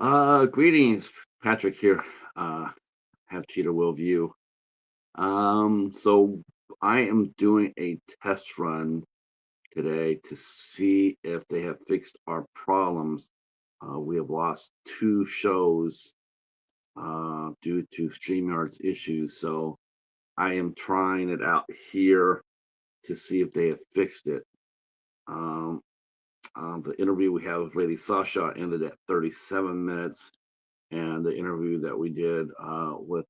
Greetings, Patrick here. Have Cheetah Will View. So I am doing a test run today to see if they have fixed our problems. We have lost two shows due to StreamYard's issues, so I am trying it out here to see if they have fixed it. Um, the interview we have with Lady Sasha ended at 37 minutes. And the interview that we did with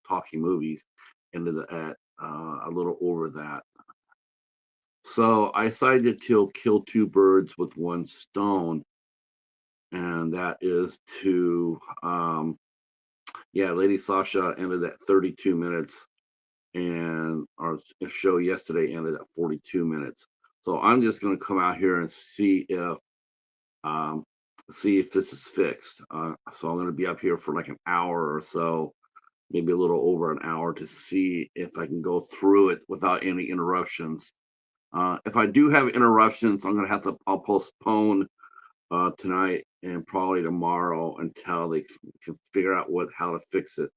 Talking Movies ended at a little over that. So I decided to kill two birds with one stone, and that is yeah, Lady Sasha ended at 32 minutes, and our show yesterday ended at 42 minutes. So I'm just going to come out here and um, see if this is fixed. So I'm going to be up here for like an hour or so, maybe a little over an hour, to see if I can go through it without any interruptions. If I do have interruptions, I'll postpone tonight and probably tomorrow until they can figure out how to fix it.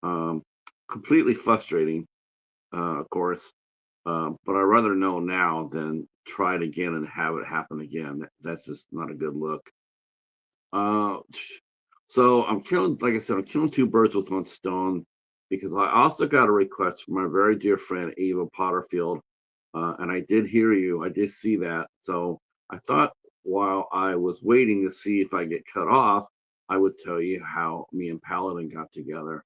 Um, Completely frustrating, of course, but I'd rather know now than try it again and have it happen again. That's just not a good look. Uh, so like I said, I'm killing two birds with one stone because I also got a request from my very dear friend Ava Potterfield, and I did hear you. I did see that. So I thought while I was waiting to see if I get cut off, I would tell you how me and Paladin got together.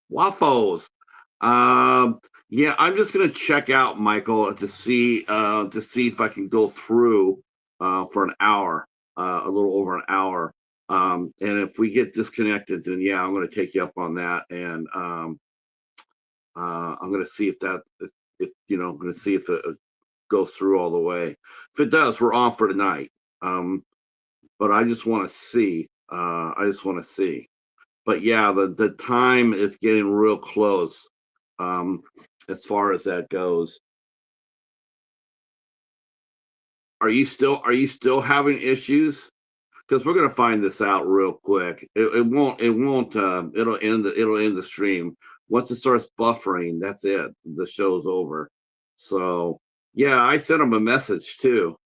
Waffles. Yeah, I'm just gonna check out Michael to see if I can go through for an hour, a little over an hour. And if we get disconnected, then yeah, I'm gonna take you up on that, and I'm gonna see if I'm gonna see if it goes through all the way. If it does, we're on for tonight. Um, but I just want to see. I just want to see. But yeah, the time is getting real close, um, as far as that goes. Are you still having issues? Because we're gonna find this out real quick. It won't it'll end the stream. Once it starts buffering, that's it. The show's over. So yeah, I sent him a message too.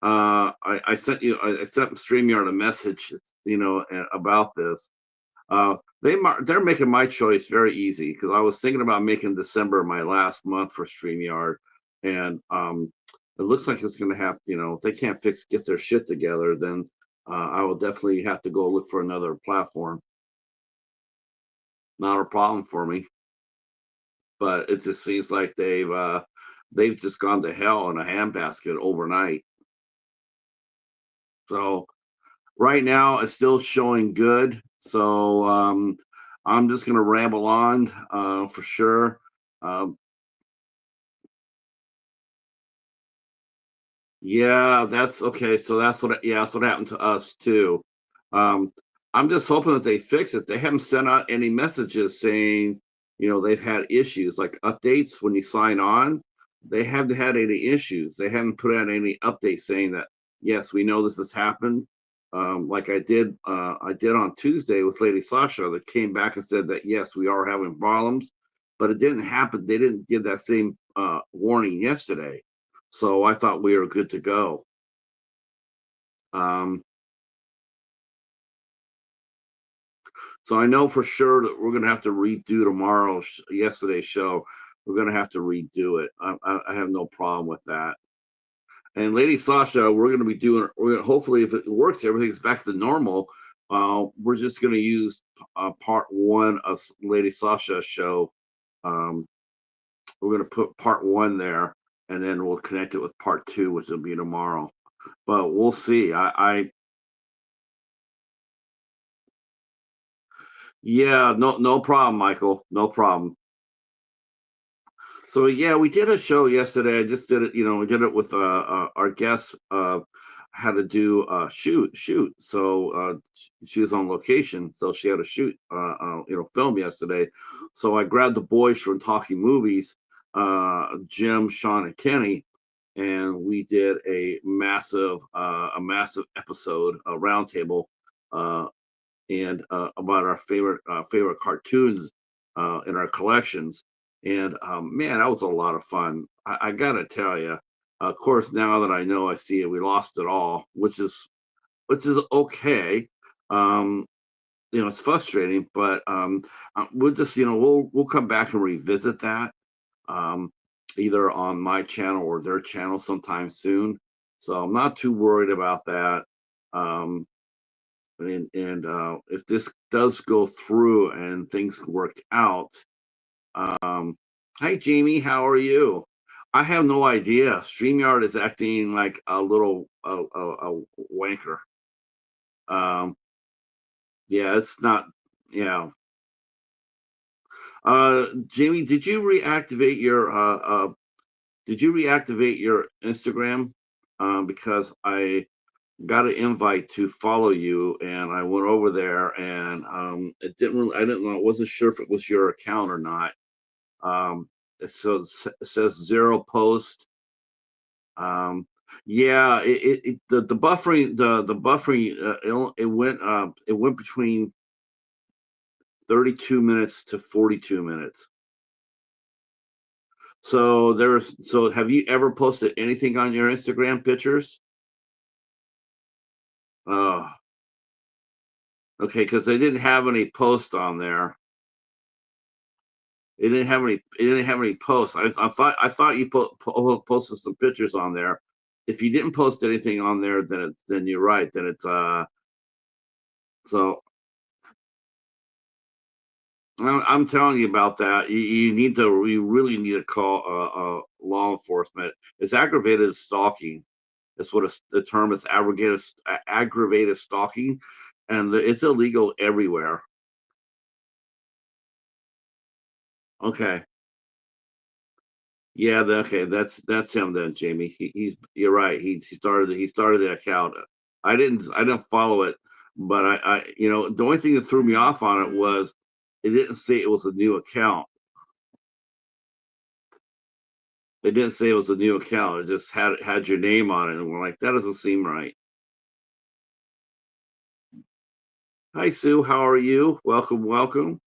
I sent StreamYard a message, about this. They're making my choice very easy because I was thinking about making December my last month for StreamYard, and it looks like it's going to have, if they can't get their shit together, then I will definitely have to go look for another platform. Not a problem for me, but it just seems like they've just gone to hell in a handbasket overnight. So right now it's still showing good. So I'm just gonna ramble on for sure. Um, yeah, that's okay. So that's what happened to us too. Um, I'm just hoping that they fix it. They haven't sent out any messages saying, they've had issues like updates when you sign on. They haven't had any issues. They haven't put out any updates saying that yes, we know this has happened. Like I did on Tuesday with Lady Sasha, that came back and said that yes, we are having problems, but it didn't happen. They didn't give that same warning yesterday, so I thought we were good to go. Um, so I know for sure that we're going to have to redo yesterday's show. We're going to have to redo it. I have no problem with that. And Lady Sasha, we're going to be doing. Hopefully, if it works, everything's back to normal. We're just going to use part one of Lady Sasha's show. Um, we're going to put part one there, and then we'll connect it with part two, which will be tomorrow. But we'll see. Yeah, no problem, Michael. No problem. So yeah, we did a show yesterday. I just did it. We did it with our guest. Had to do shoot. So she was on location, so she had to shoot film yesterday. So I grabbed the boys from Talking Movies, Jim, Sean, and Kenny, and we did a massive episode, a roundtable, uh, and about our favorite cartoons in our collections. And man, that was a lot of fun. I gotta tell you, of course, now that I know, I see it, we lost it all, which is okay. Um, it's frustrating, but we'll just, we'll come back and revisit that, um, either on my channel or their channel sometime soon. So I'm not too worried about that. Um, and if this does go through and things work out, um, hi Jamie, how are you? I have no idea. StreamYard is acting like a little a wanker. Um, yeah, it's not. Yeah. Jamie, did you reactivate your Instagram? Because I got an invite to follow you, and I went over there, and I didn't know, I wasn't sure if it was your account or not. Um, it says zero post. Um, yeah, the buffering, the buffering, it went between 32 minutes to 42 minutes. So have you ever posted anything on your Instagram pictures? Oh, okay, because they didn't have any posts on there. It didn't have any posts. I thought you posted some pictures on there. If you didn't post anything on there, then you're right. Then it's so I'm telling you about that. You really need to call law enforcement. It's aggravated stalking. That's what the term is, aggravated stalking, and it's illegal everywhere. Okay. Yeah, okay, that's him then, Jamie. You're right. He started the account. I didn't follow it, but the only thing that threw me off on it was it didn't say it was a new account. It didn't say it was a new account. It just had your name on it, and we're like, that doesn't seem right. Hi Sue, how are you? Welcome, welcome.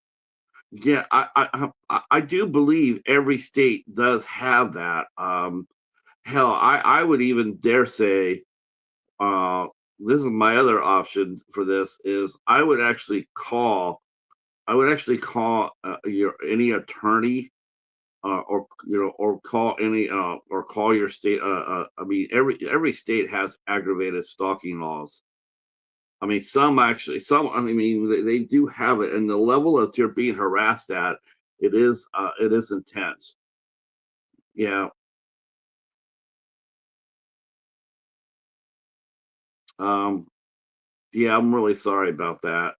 Yeah, I do believe every state does have that. Hell, I would even dare say, uh, this is my other option for this is I would actually call your any attorney, or call your state. I mean, every state has aggravated stalking laws. I mean, I mean, they do have it, and the level that you're being harassed at, it is intense. Yeah. Um, yeah, I'm really sorry about that.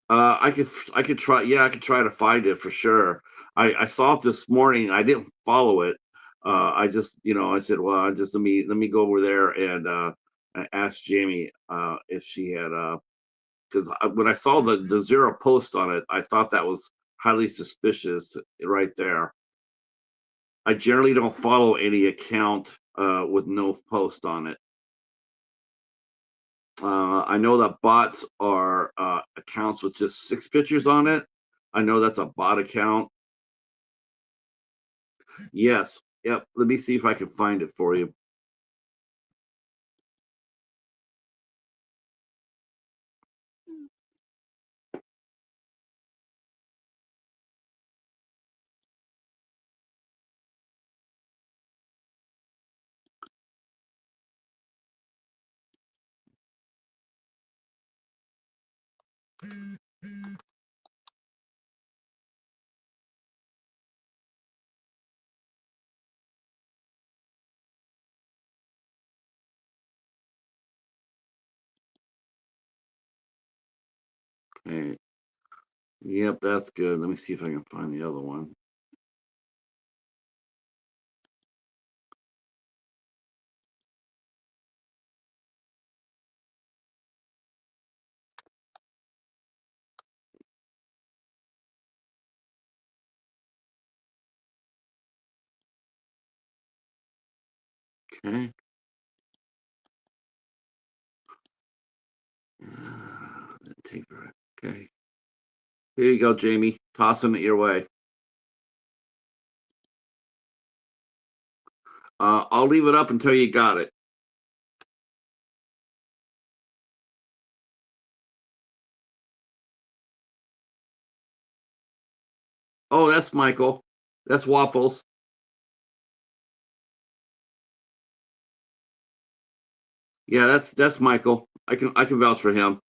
I could try. Yeah, I could try to find it for sure. I saw it this morning. I didn't follow it. I just, I said, well, I just let me go over there and ask Jamie if she had, because when I saw the zero post on it, I thought that was highly suspicious right there. I generally don't follow any account with no post on it. I know that bots are accounts with just 6 pictures on it. I know that's a bot account. Yes. Yep. Let me see if I can find it for you. Okay. Yep, that's good. Let me see if I can find the other one. Okay. Take her. Okay. Here you go, Jamie. Toss them your way. I'll leave it up until you got it. Oh, that's Michael. That's Waffles. Yeah, that's Michael. I can vouch for him.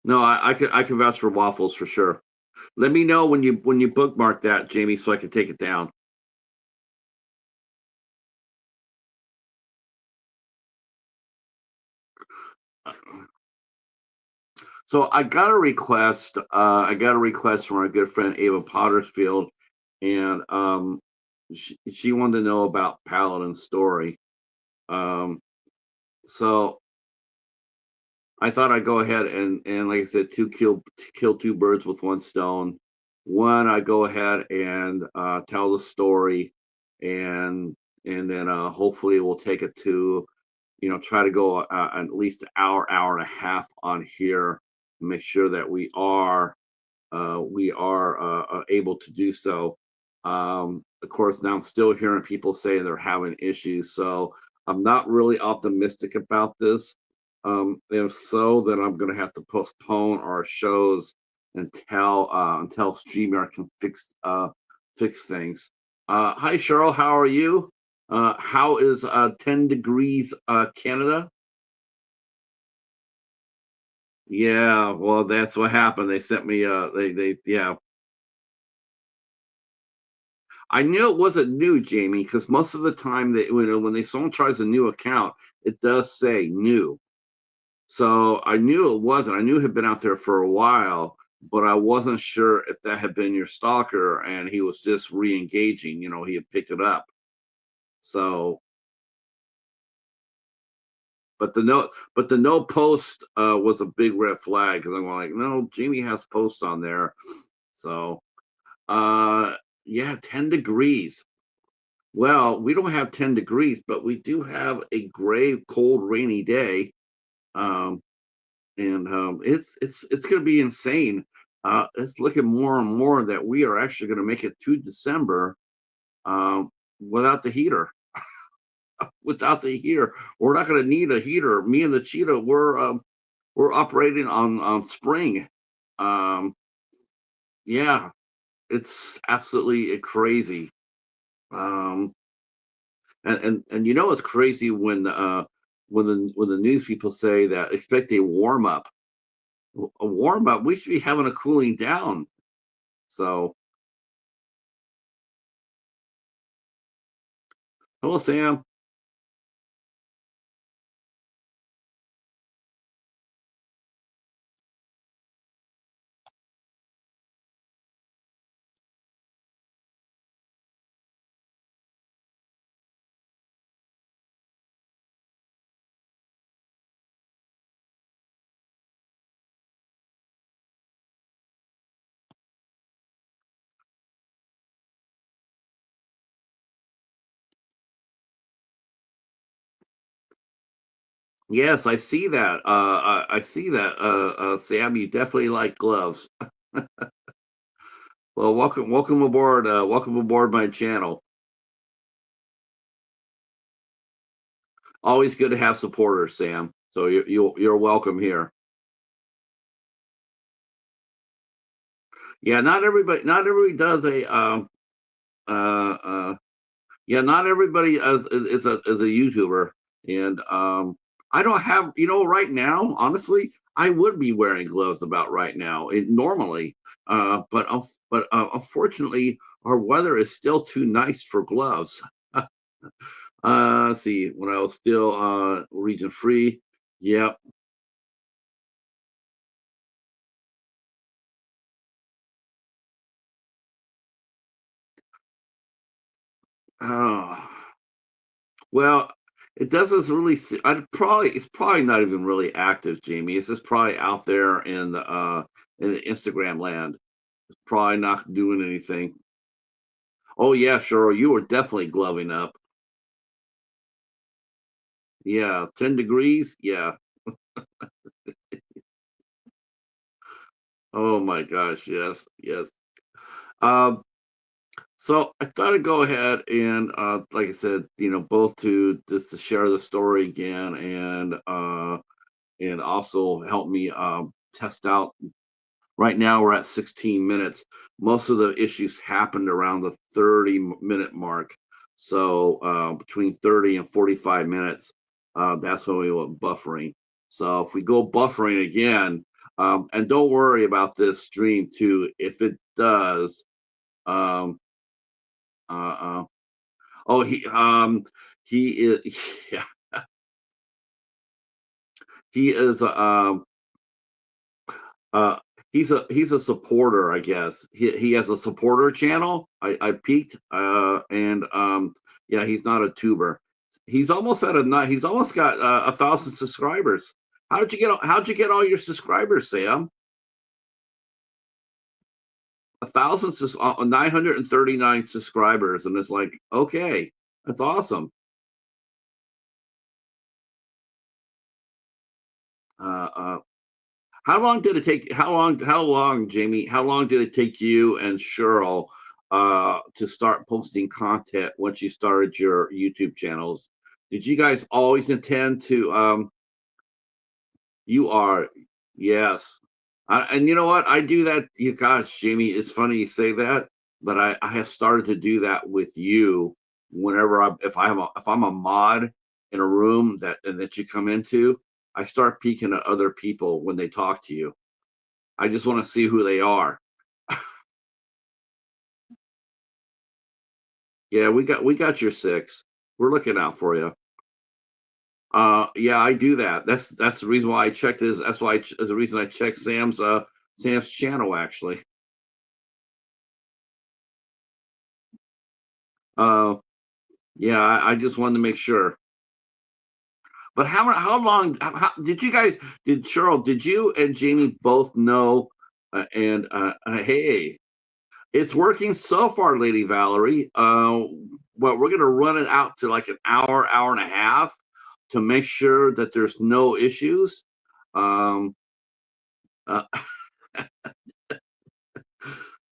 No, I can vouch for Waffles for sure. Let me know when you bookmark that, Jamie, so I can take it down. So I got a request from our good friend Ava Pottersfield, and she wanted to know about Paladin's story. Um, so I thought I'd go ahead and like I said, kill two birds with one stone. One, I go ahead and tell the story, and then hopefully we'll take it to, try to go at least an hour and a half on here, make sure that we are able to do so. Of course, now I'm still hearing people say they're having issues, so I'm not really optimistic about this. If so, then I'm going to have to postpone our shows until StreamYard can fix things. Hi, Cheryl. How are you? How is 10 degrees Canada? Yeah, well, that's what happened. They sent me yeah. I knew it wasn't new, Jamie, because most of the time that when someone tries a new account, it does say new. So I knew it wasn't. I knew it had been out there for a while, but I wasn't sure if that had been your stalker and he was just re-engaging. He had picked it up. So, but the no post was a big red flag because I'm like, no, Jamie has posts on there. So, uh, yeah, 10 degrees. Well, we don't have 10 degrees, but we do have a gray, cold, rainy day. Um, and it's going to be insane. It's looking more and more that we are actually going to make it to December without the heater. Without the heater, we're not going to need a heater. Me and the cheetah, we're operating on spring. Um, yeah, it's absolutely crazy. Um, and it's crazy when the news people say that expect a warm up. A warm up. We should be having a cooling down. So, hello, Sam. Yes, I see that. I see that. Sam, you definitely like gloves. Well, welcome aboard. Welcome aboard my channel. Always good to have supporters, Sam. So you're welcome here. Yeah, not everybody does a uh yeah, not everybody is a YouTuber, and I don't have right now. Honestly, I would be wearing gloves about right now. Normally, unfortunately, our weather is still too nice for gloves. Let's see, when I was still region free. Yep. Oh, well, It doesn't really see. It's probably not even really active, Jamie. It's just probably out there in the Instagram land. It's probably not doing anything. Oh yeah, sure. You were definitely gloving up. Yeah, 10 degrees. Yeah. Oh my gosh. Yes. Yes. Um, so I thought I'd go ahead and, like I said, both to just to share the story again and also help me test out. Right now we're at 16 minutes. Most of the issues happened around the 30-minute mark. So between 30 and 45 minutes, that's when we went buffering. So if we go buffering again, and don't worry about this stream too, if it does, um, uh, uh, oh, he is, yeah, he is, Uh, he's a supporter, I guess. He has a supporter channel. I peeked, and yeah, he's not a tuber. He's almost got 1,000 subscribers. How'd you get all your subscribers, Sam? 939 subscribers, and it's like, okay, that's awesome. Uh, uh, How long did it take? How long, Jamie? How long did it take you and Cheryl to start posting content once you started your YouTube channels? Did you guys always intend to? You are, yes. And you know what? I do that. Gosh, Jamie, it's funny you say that, but I have started to do that with you. Whenever if I'm a mod in a room that you come into, I start peeking at other people when they talk to you. I just want to see who they are. Yeah, we got your six. We're looking out for you. Yeah, I do that. That's the reason why I checked his. That's why that's the reason I checked Sam's channel actually. Uh, yeah, I just wanted to make sure. But how long? Did you guys? Did Cheryl? Did you and Jamie both know? And hey, it's working so far, Lady Valerie. Well, we're gonna run it out to like an hour, hour and a half to make sure that there's no issues. Um, uh,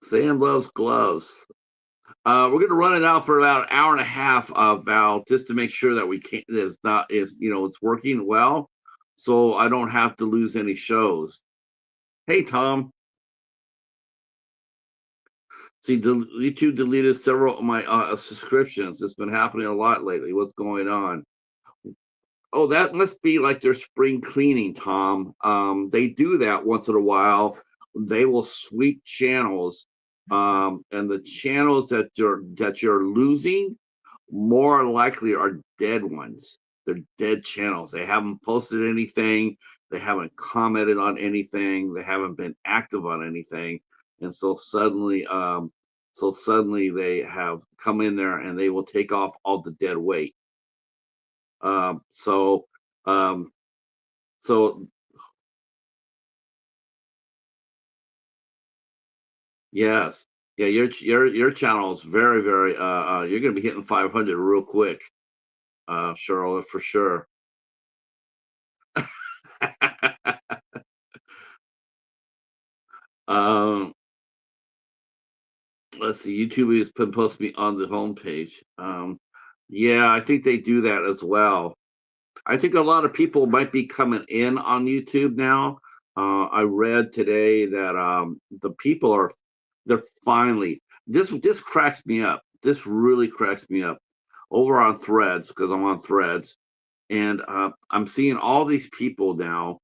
Sam loves gloves. We're gonna run it out for about an hour and a half, Val, just to make sure that we can't. It's not. It's working well, so I don't have to lose any shows. Hey, Tom. See, YouTube deleted several of my subscriptions. It's been happening a lot lately. What's going on? Oh, that must be like their spring cleaning, Tom. They do that once in a while. They will sweep channels, and the channels that you're losing more likely are dead ones. They're dead channels. They haven't posted anything. They haven't commented on anything. They haven't been active on anything, and so suddenly they have come in there and they will take off all the dead weight. Um, so, um, so yes, yeah, your channel is very, very. You're gonna be hitting 500 real quick, Charlotte, for sure. um, let's see. YouTube has been posting me on the homepage. Yeah, I think they do that as well. I think a lot of people might be coming in on YouTube now. I read today that the people they're finally this cracks me up. This really cracks me up over on Threads because I'm on Threads, and I'm seeing all these people now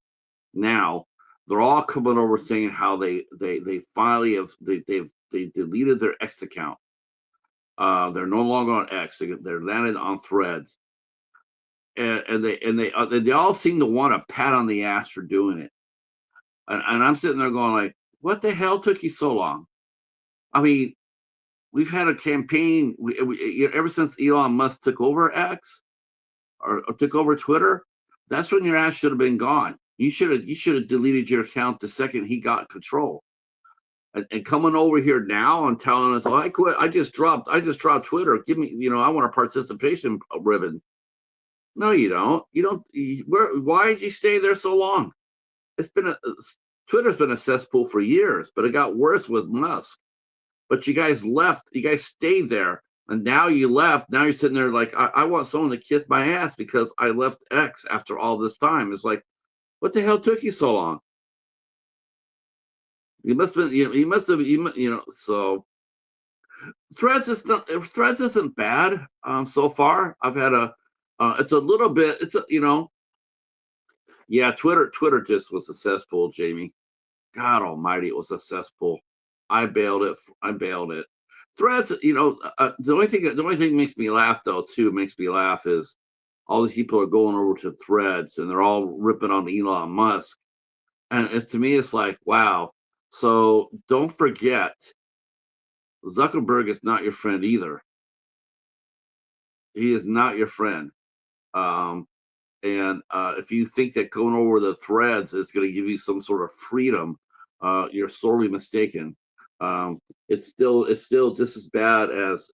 they're all coming over saying how they finally they deleted their X account. They're no longer on X. They're landed on Threads, and they all seem to want a pat on the ass for doing it. And I'm sitting there going like, what the hell took you so long? I mean, we've had a campaign ever since Elon Musk took over X. or took over Twitter, that's when your ass should have been gone. You should have deleted your account the second he got control. And coming over here now and telling us, "Oh, I quit. I just dropped Twitter. Give me, I want a participation ribbon." No, you don't. You don't. Why did you stay there so long? It's been Twitter's been a cesspool for years, but it got worse with Musk. But you guys left. You guys stayed there, and now you left. Now you're sitting there like, I want someone to kiss my ass because I left X after all this time. It's like, what the hell took you so long? You must have been, you must have, So Threads isn't bad so far. I've had it's a little bit. Yeah. Twitter just was a cesspool, Jamie. God Almighty, it was a cesspool. I bailed it. Threads, the only thing that makes me laugh is all these people are going over to Threads and they're all ripping on Elon Musk, and to me, it's like, wow. So don't forget, Zuckerberg is not your friend either. He is not your friend. Um, and if you think that going over the Threads is going to give you some sort of freedom, you're sorely mistaken. It's still just as bad as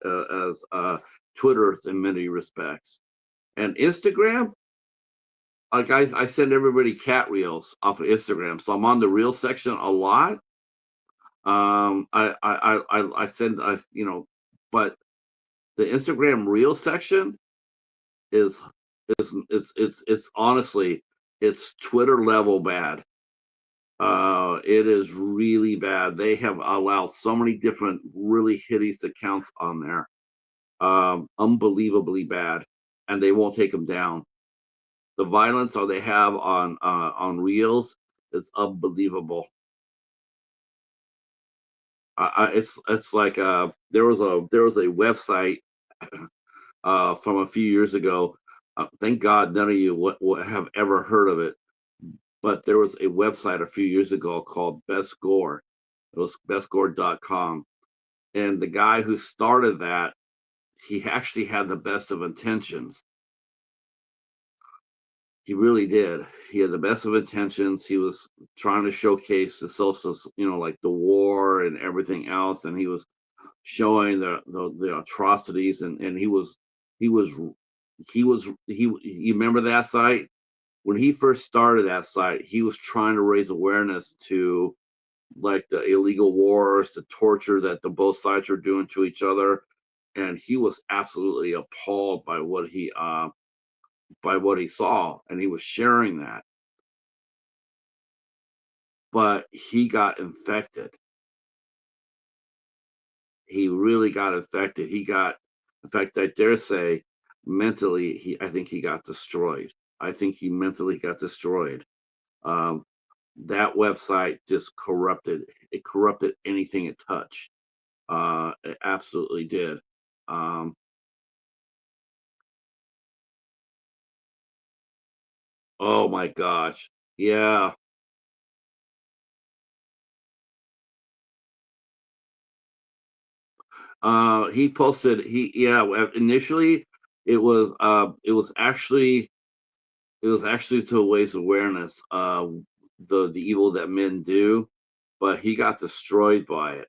Twitter in many respects. And Instagram, like I send everybody cat reels off of Instagram, so I'm on the reel section a lot. I send but the Instagram reel section is it's honestly, it's Twitter level bad. It is really bad. They have allowed so many different really hideous accounts on there, unbelievably bad, and they won't take them down. The violence they have on reels is unbelievable. It's like there was a website from a few years ago. Thank God none of you what have ever heard of it. But there was a website a few years ago called Best Gore. It was bestgore.com. And the guy who started that, he actually had the best of intentions. He really did. He had the best of intentions. He was trying to showcase the social, like the war and everything else. And he was showing the atrocities. And you remember that site? When he first started that site, he was trying to raise awareness to like the illegal wars, the torture that the both sides were doing to each other, and he was absolutely appalled by what he saw, and he was sharing that. But he got infected. He really got infected. In fact, I dare say, mentally, I think he got destroyed. I think he mentally got destroyed. Um, that website just corrupted. It corrupted anything it touched. It absolutely did. Um, oh my gosh. Yeah. He posted initially it was actually to raise awareness the evil that men do, but he got destroyed by it.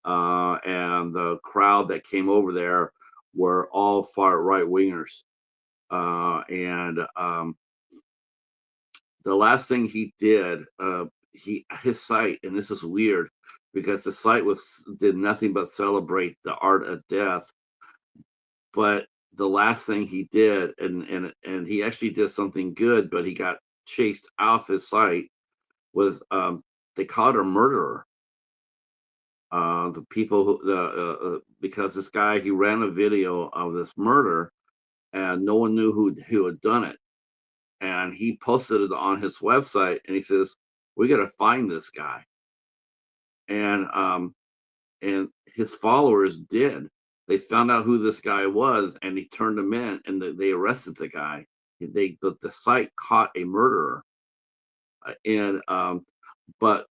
And the crowd that came over there were all far right wingers. And the last thing he did, his site, and this is weird because the site did nothing but celebrate the art of death. But the last thing he did, and he actually did something good, but he got chased off his site, was they caught a murderer. The people because this guy, he ran a video of this murder, and no one knew who had done it, and he posted it on his website, and he says, "We got to find this guy," and his followers did. They found out who this guy was, and he turned him in, and they arrested the guy. The site caught a murderer, and but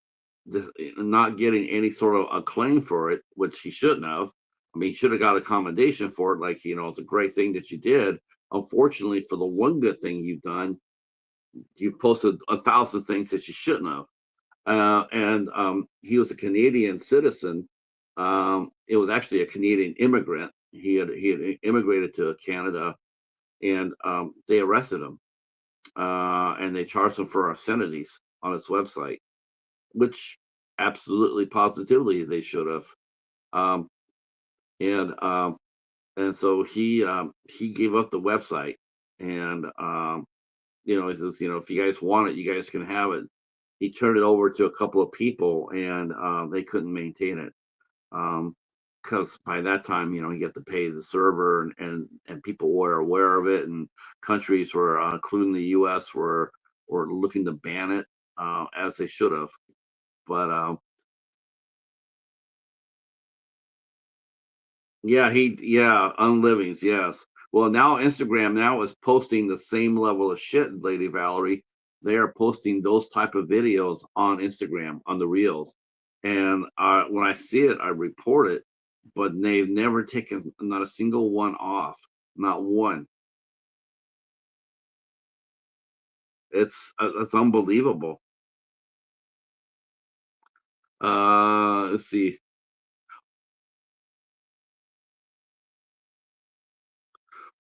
not getting any sort of acclaim for it, which he shouldn't have. I mean, he should have got a commendation for it, like, it's a great thing that you did. unfortunately, for the one good thing you've done, you've posted 1,000 things that you shouldn't have. And he was a Canadian citizen. It was actually a Canadian immigrant. He had immigrated to Canada, and they arrested him, and they charged him for obscenities on his website, which absolutely positively they should have. Um, and and so he gave up the website, and he says, if you guys want it, you guys can have it. He turned it over to a couple of people, and they couldn't maintain it. Because by that time, you have to pay the server, and people were aware of it, and countries were, including the U.S., were looking to ban it, as they should have. But yeah, Unlivings, yes. Well, now Instagram now is posting the same level of shit, Lady Valerie. They are posting those type of videos on Instagram on the reels, and when I see it, I report it. But they've never taken not a single one off, not one. It's unbelievable. Let's see.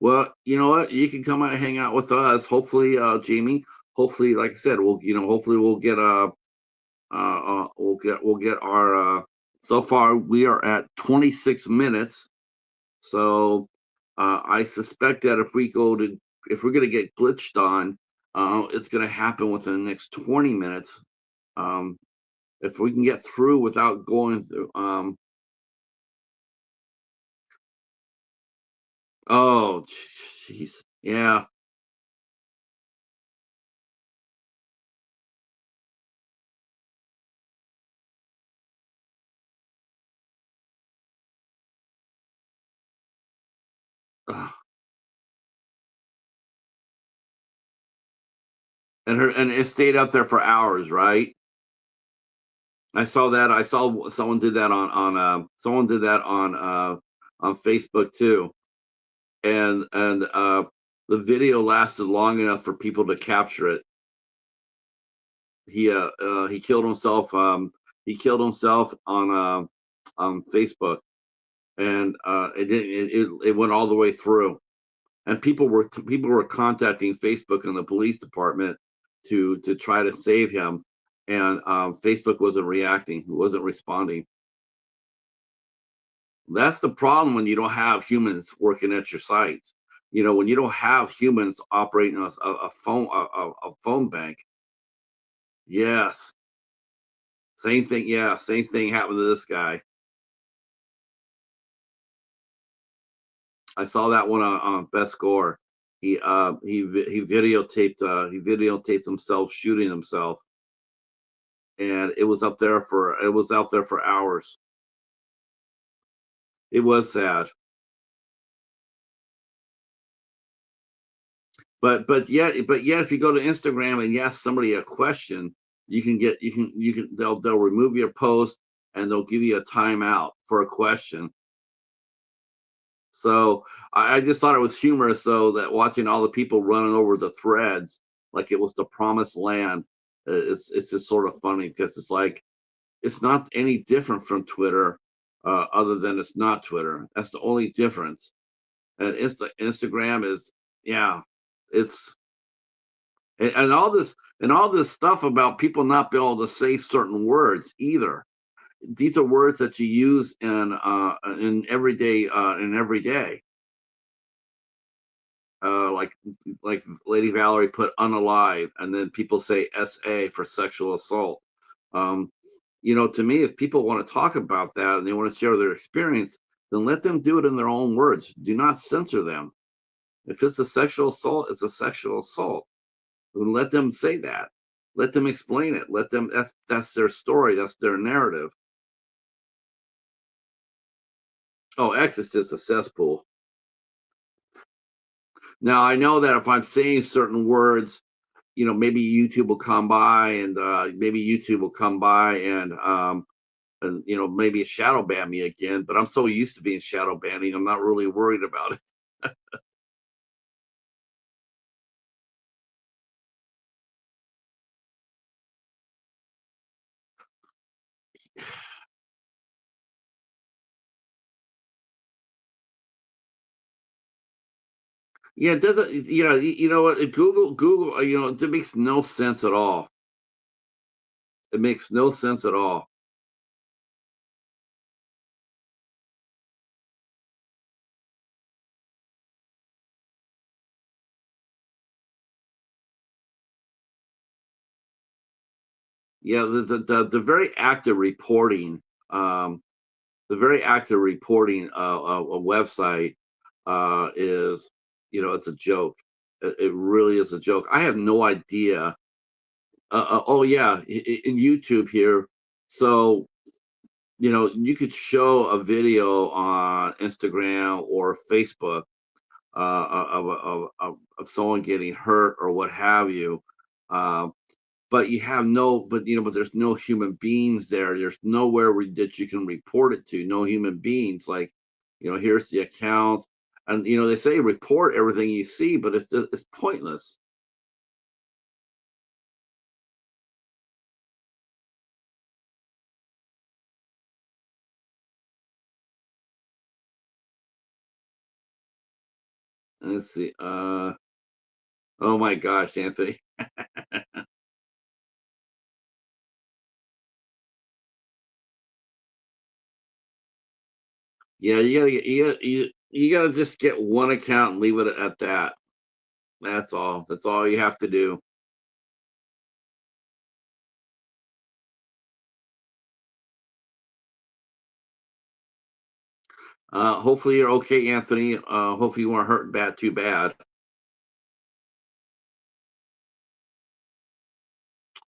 Well, you know what? You can come out and hang out with us. Hopefully, Jamie. Hopefully, like I said, hopefully we'll get our so far we are at 26 minutes. So I suspect that if we're going to get glitched on, it's going to happen within the next 20 minutes. um if we can get through without going through, oh jeez, yeah. Ugh. And it stayed up there for hours, right? I saw that. I saw someone did that on Facebook too. And the video lasted long enough for people to capture it. He killed himself. He killed himself on Facebook, and it went all the way through. And people were contacting Facebook and the police department to try to save him, and Facebook wasn't reacting, wasn't responding. That's the problem when you don't have humans working at your sites. When you don't have humans operating a phone bank. Yes, same thing. Yeah, same thing happened to this guy. I saw that one on Best Score. He videotaped himself shooting himself, and it was out there for hours. It was sad. But yet if you go to Instagram and you ask somebody a question, they'll remove your post, and they'll give you a timeout for a question. So I just thought it was humorous, though, that watching all the people running over the threads like it was the promised land. It's just sort of funny because it's like it's not any different from Twitter, other than it's not Twitter. That's the only difference. And Instagram is, yeah, it's and all this stuff about people not being able to say certain words either. These are words that you use in everyday. Like Lady Valerie put unalive, and then people say SA for sexual assault. Um, to me, if people want to talk about that and they want to share their experience, then let them do it in their own words. Do not censor them. If it's a sexual assault, it's a sexual assault. Then let them say that. Let them explain it. Let them. That's their story. That's their narrative. Oh, X is just a cesspool. Now I know that if I'm saying certain words, maybe YouTube will come by, and maybe shadow ban me again. But I'm so used to being shadow banning, I'm not really worried about it. Yeah, it doesn't. You know what? Google. It makes no sense at all. It makes no sense at all. Yeah, the very active reporting, um, the very active reporting a website is, it's a joke. It really is a joke. I have no idea. Oh yeah, in YouTube here. So you could show a video on Instagram or Facebook of someone getting hurt or what have you. Um, but you have no, but there's no human beings there. There's nowhere that you can report it to. No human beings. Like, here's the account, and they say report everything you see, but it's pointless. And let's see. Oh my gosh, Anthony. Yeah, you gotta just get one account and leave it at that. That's all. That's all you have to do. Hopefully you're okay, Anthony. Hopefully you weren't hurt bad too bad.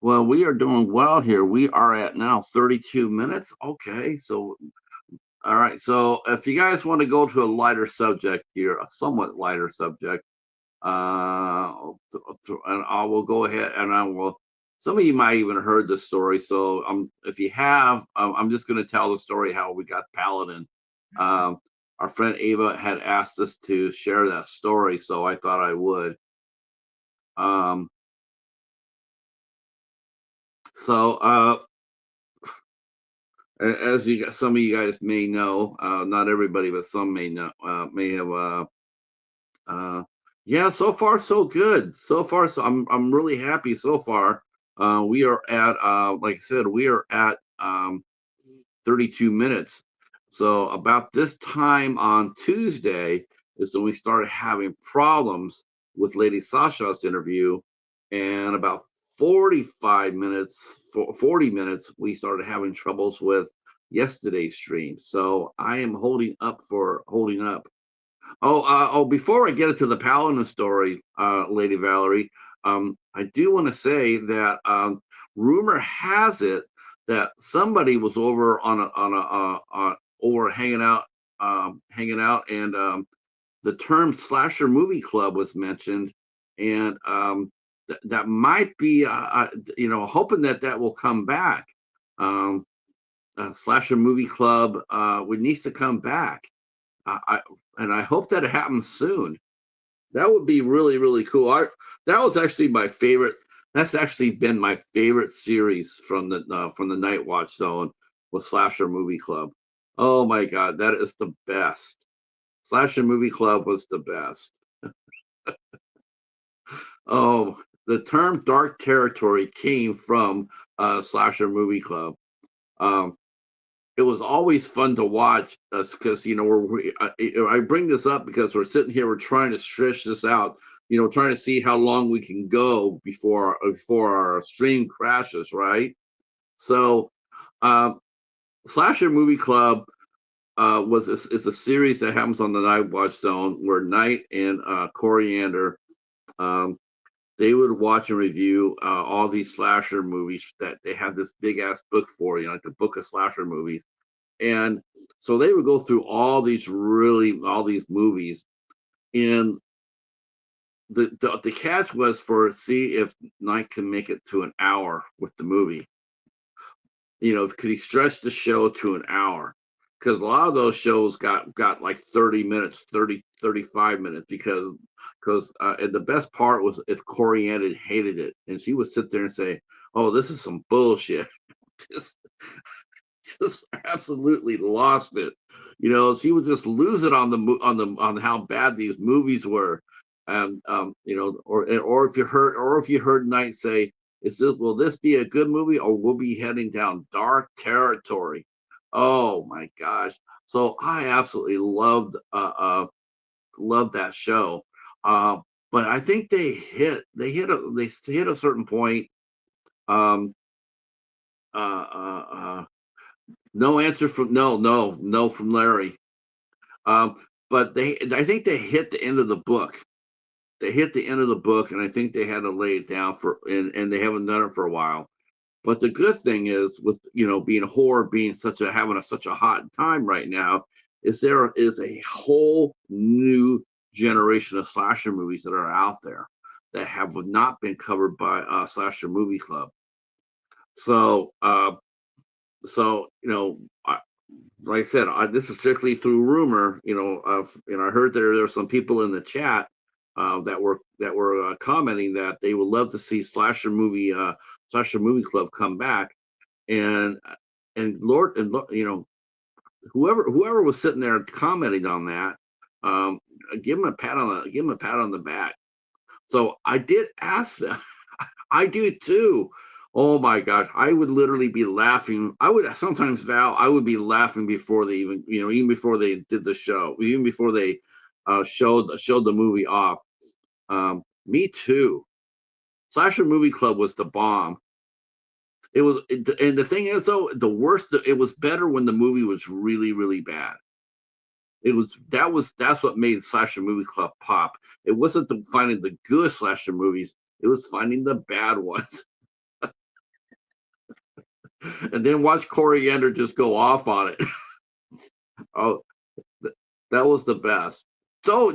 Well, we are doing well here. We are at now 32 minutes. Okay, so all right. So if you guys want to go to a lighter subject here, a somewhat lighter subject, and I will go ahead and I will. Some of you might even heard the story. So if you have, I'm just going to tell the story how we got Paladin. Um, our friend Ava had asked us to share that story, so I thought I would. Um, so as some of you guys may know, not everybody, but some may know, may have. Uh, yeah, so far so good. So far, so I'm really happy so far. We are at, like I said, we are at 32 minutes. So about this time on Tuesday is when we started having problems with Lady Sasha's interview, and about 45 minutes, 40 minutes, we started having troubles with yesterday's stream. So I am holding up. Before I get into the Paladin story, Lady Valerie, I do want to say that rumor has it that somebody was over over hanging out, and the term slasher movie club was mentioned, and that might be, hoping that will come back. Um, Slasher movie club would needs to come back. I and I hope that it happens soon. That would be really, really cool. That was actually my favorite. That's actually been my favorite series from the Night Watch Zone with Slasher Movie Club. Oh my God, that is the best. Slasher Movie Club was the best. Oh, the term dark territory came from Slasher Movie Club. Um, it was always fun to watch us because I bring this up because we're sitting here, we're trying to stretch this out, trying to see how long we can go before our stream crashes, right? So um Slasher Movie Club is a series that happens on the Night Watch Zone where Knight and Coriander, um they would watch and review all these slasher movies that they have this big ass book for, like the book of slasher movies. And so they would go through all these movies, and the catch was for see if Knight can make it to an hour with the movie. Could he stretch the show to an hour? Because a lot of those shows got like 30 minutes, 35 minutes, because and the best part was if Coriander hated it, and she would sit there and say, "Oh, this is some bullshit." just absolutely lost it. She would just lose it on how bad these movies were, and or if you heard Knight say, will this be a good movie, or we'll be heading down dark territory? Oh my gosh! So I absolutely loved that show. Uh, but I think they hit a certain point. Um, uh, uh, no answer from no from Larry. Um, but I think they hit the end of the book. They hit the end of the book, and I think they had to lay it down and they haven't done it for a while. But the good thing is, with being horror being such a hot time right now, is there is a whole new generation of slasher movies that are out there that have not been covered by Slasher Movie Club. So, like I said, this is strictly through rumor. I heard there are some people in the chat that were commenting that they would love to see Slasher Movie Club come back, and Lord, whoever was sitting there commenting on that, um, give him a pat on the back. So I did ask them. I do too. Oh my gosh, I would literally be laughing. I would sometimes, Val, I would be laughing before they even before they did the show, even before they showed the movie off. Me too. Slasher Movie Club was the bomb. And the thing is, though, it was better when the movie was really, really bad. That's what made Slasher Movie Club pop. It wasn't finding the good slasher movies; it was finding the bad ones. And then watch Coriander just go off on it. Oh, that was the best. Though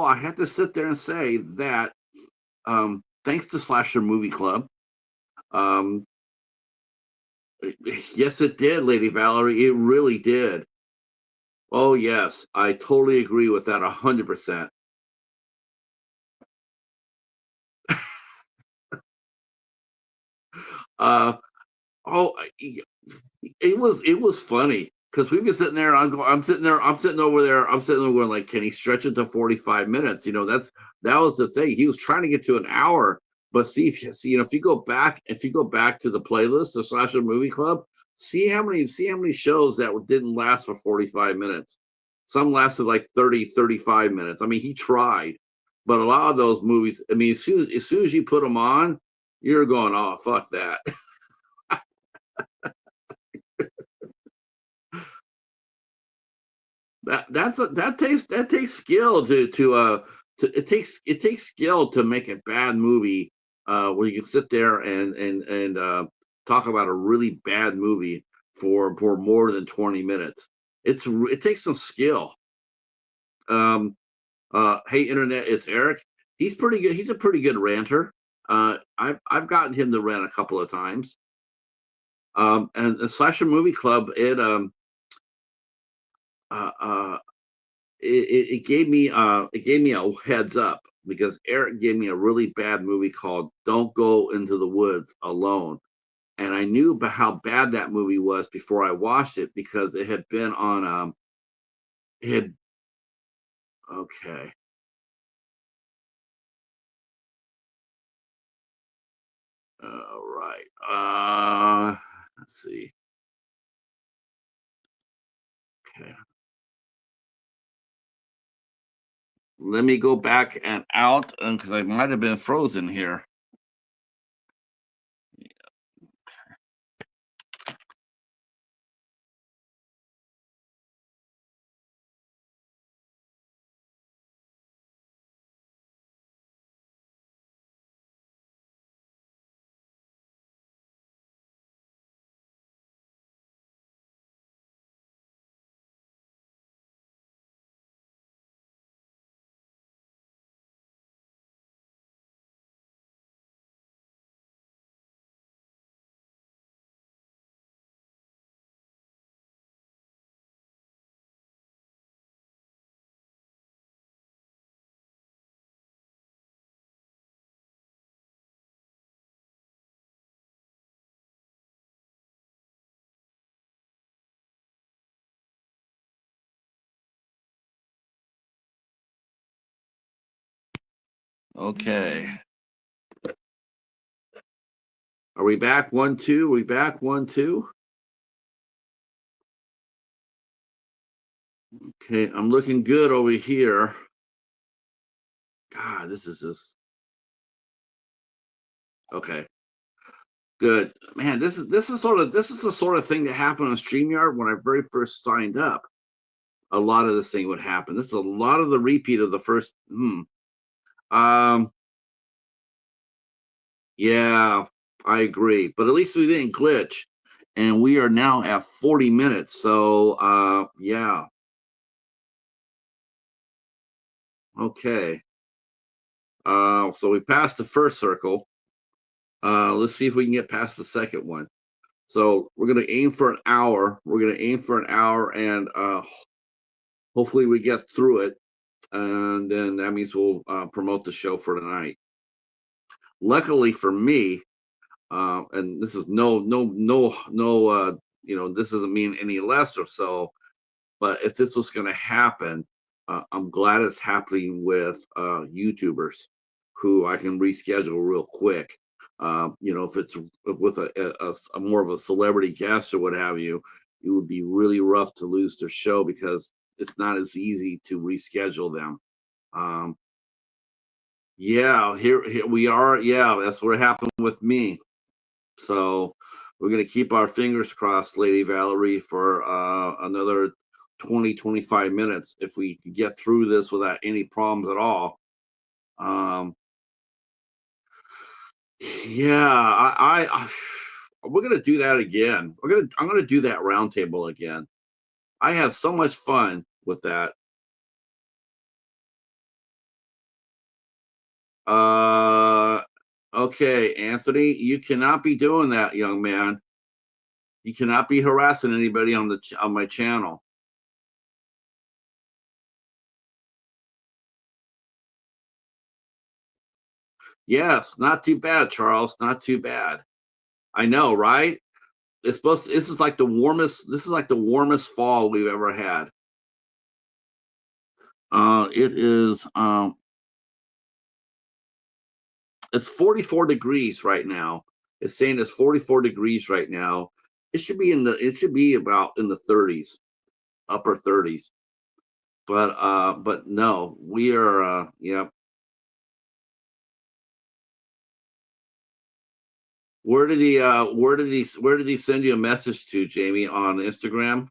I have to sit there and say that, thanks to Slasher Movie Club, um, yes, it did, Lady Valerie. It really did. Oh yes, I totally agree with that 100%. Uh, oh, it was funny because we've been sitting there. I'm sitting over there. I'm sitting there going like, can he stretch it to 45 minutes? That was the thing. He was trying to get to an hour, but if you go back to the playlist, the Slasher Movie Club, see how many shows that didn't last for 45 minutes. Some lasted like 35 minutes. I mean, he tried, but a lot of those movies. I mean, as soon as you put them on, you're going, oh fuck that. That takes skill it takes skill to make a bad movie, where you can sit there and talk about a really bad movie for more than 20 minutes. It takes some skill. um Hey internet, it's Eric. He's pretty good. He's a pretty good ranter. I've gotten him to rant a couple of times. And the Slasher Movie Club, uh, uh it gave me a heads up because Eric gave me a really bad movie called Don't Go Into the Woods Alone. And I knew about how bad that movie was before I watched it because it had been on it had okay. All right. Let's see. Okay. Let me go back and out because I might have been frozen here. Okay. Are we back? 1, 2. Are we back? 1, 2. Okay, I'm looking good over here. God, this is just okay. Good, man. This is the sort of thing that happened on StreamYard when I very first signed up. A lot of this thing would happen. This is a lot of the repeat of the first. Um, yeah, I agree. But at least we didn't glitch, and we are now at 40 minutes. So, yeah, okay. So we passed the first circle. Let's see if we can get past the second one. So we're gonna aim for an hour. We're gonna aim for an hour, and hopefully we get through it. And then that means we'll promote the show for tonight. Luckily for me, and this is no, this doesn't mean any less or so. But if this was going to happen, I'm glad it's happening with YouTubers who I can reschedule real quick. If it's with a more of a celebrity guest or what have you, it would be really rough to lose their show because it's not as easy to reschedule them. Um, yeah, here we are. Yeah, that's what happened with me. So we're going to keep our fingers crossed, Lady Valerie, for another 20-25 minutes. If we can get through this without any problems at all. Um, yeah, we're going to do that again. I'm going to do that roundtable again. I have so much fun with that. Uh, okay, Anthony, you cannot be doing that, young man. You cannot be harassing anybody on on my channel. Yes, not too bad, Charles. Not too bad. I know, right? This is like the warmest. This is like the warmest fall we've ever had. It is. It's 44 degrees right now. It's saying it's 44 degrees right now. It should be in the. It should be about in the 30s, upper 30s. But no, we are. Yeah. Where did he send you a message to, Jamie, on Instagram?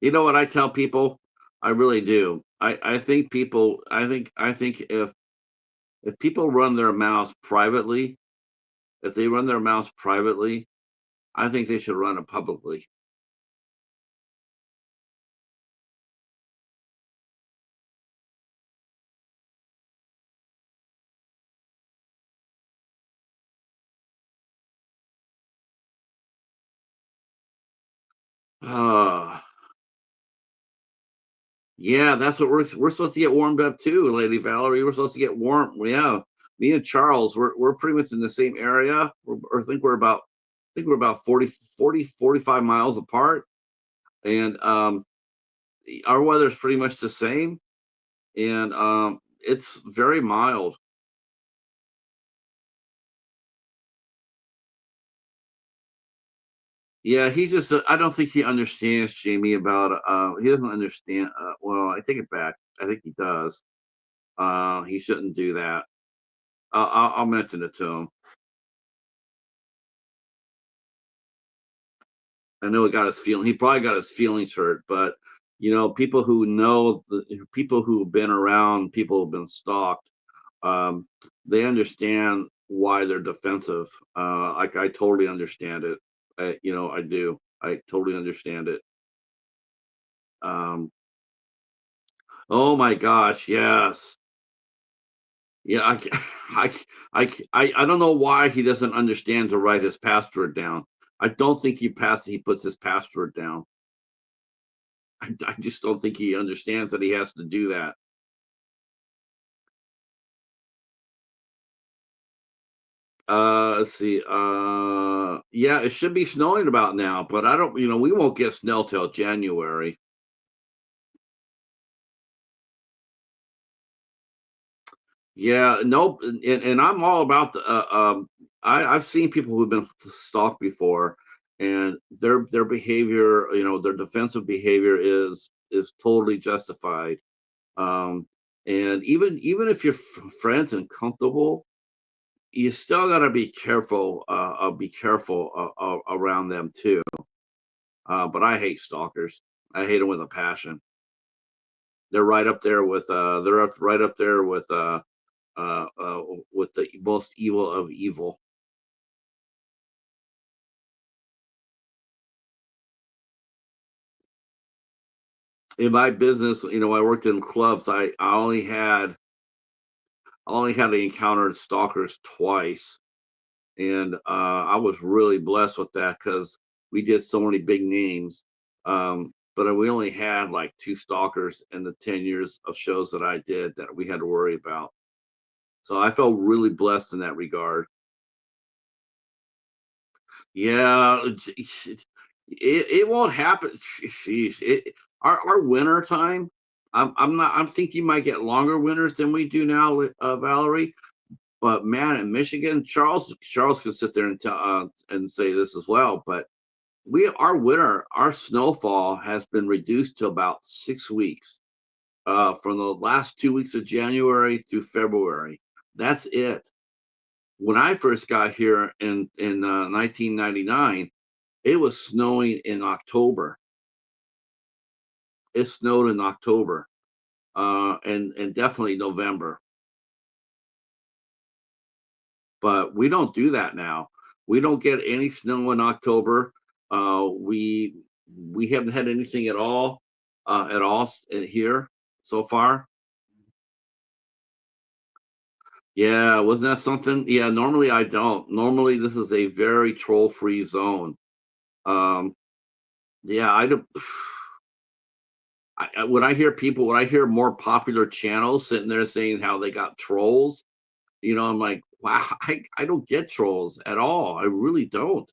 You know what I tell people? I really do. I think people. I think if people run their mouths privately, if they run their mouths privately, I think they should run it publicly. Uh, yeah, that's what we're supposed to get warmed up too, Lady Valerie. We're supposed to get warm. Yeah, me and Charles, we're pretty much in the same area. I think we're about 45 miles apart, and our weather's pretty much the same, and it's very mild. Yeah, he's just. I don't think he understands Jamie about. He doesn't understand. Well, I take it back. I think he does. He shouldn't do that. I'll mention it to him. I know it got his feeling. He probably got his feelings hurt, but people who know people who've been around, people who've been stalked, um, they understand why they're defensive. Like I totally understand it. I do. I totally understand it. Um, oh my gosh, yes. Yeah, I don't know why he doesn't understand to write his password down. I don't think he puts his password down. I just don't think he understands that he has to do that. Let's see. Yeah, it should be snowing about now, but I don't. We won't get snow till January. Yeah, nope. And I'm all about the. I've seen people who've been stalked before, and their behavior, their defensive behavior is totally justified. Um, and even if you're friends and comfortable, you still got to be careful. Be careful around them too. But I hate stalkers. I hate them with a passion. They're right up there with right up there with the most evil of evil. In my business, I worked in clubs. I only had encountered stalkers twice, and I was really blessed with that because we did so many big names. But we only had like two stalkers in the 10 years of shows that I did that we had to worry about. So I felt really blessed in that regard. Yeah, it won't happen. Sheesh, our winter time. I'm not. I'm thinking you might get longer winters than we do now, Valerie. But man, in Michigan, Charles can sit there and say this as well. But our snowfall has been reduced to about 6 weeks. From the last 2 weeks of January through February. That's it. When I first got here in 1999, it was snowing in October. It snowed in October, and definitely November. But we don't do that now. We don't get any snow in October. We haven't had anything here so far. Yeah, wasn't that something? Yeah, normally I don't. Normally this is a very troll-free zone. Um, yeah, I don't. When I hear more popular channels sitting there saying how they got trolls, I'm like, wow, I don't get trolls at all. I really don't.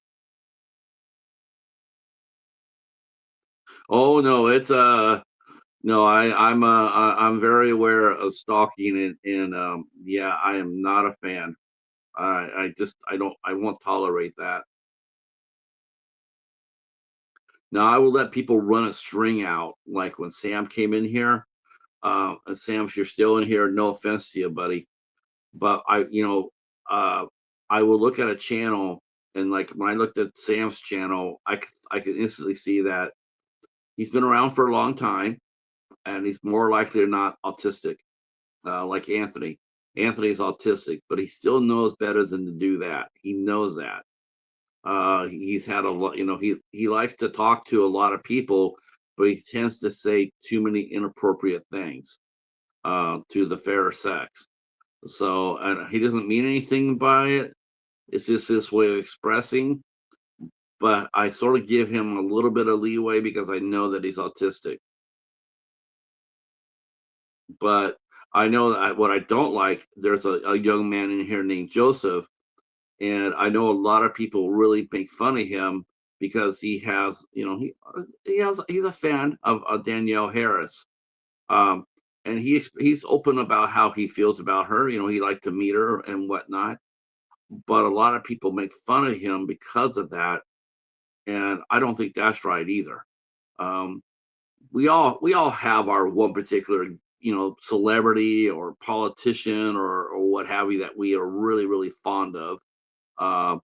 Oh no, it's no, I'm very aware of stalking and yeah, I am not a fan. I won't tolerate that. Now I will let people run a string out, like when Sam came in here. And Sam, if you're still in here, no offense to you, buddy, but uh, I will look at a channel, and like when I looked at Sam's channel, I could instantly see that he's been around for a long time, and he's more likely than not autistic, like Anthony. Anthony's autistic, but he still knows better than to do that. He knows that. He's had a lot, he likes to talk to a lot of people, but he tends to say too many inappropriate things to the fair sex. So, and he doesn't mean anything by it. It's just this way of expressing. But I sort of give him a little bit of leeway because I know that he's autistic. But I know that what I don't like, there's a young man in here named Joseph, and I know a lot of people really make fun of him because he has, he's a fan of Danielle Harris. Um, and he's open about how he feels about her. He liked to meet her and whatnot. But a lot of people make fun of him because of that, and I don't think that's right either. Um, we all have our one particular celebrity or politician or what have you that we are really really fond of, uh,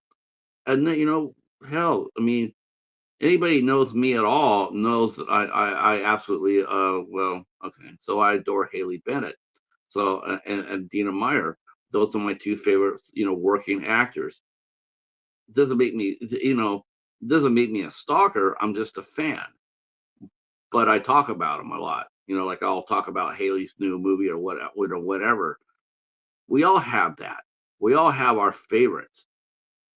and then, hell, I mean, anybody who knows me at all knows that I absolutely well, okay, so I adore Haley Bennett, so and Dina Meyer. Those are my two favorite working actors. Doesn't make me doesn't make me a stalker. I'm just a fan, but I talk about them a lot. Like I'll talk about Haley's new movie or whatever. We all have that. We all have our favorites.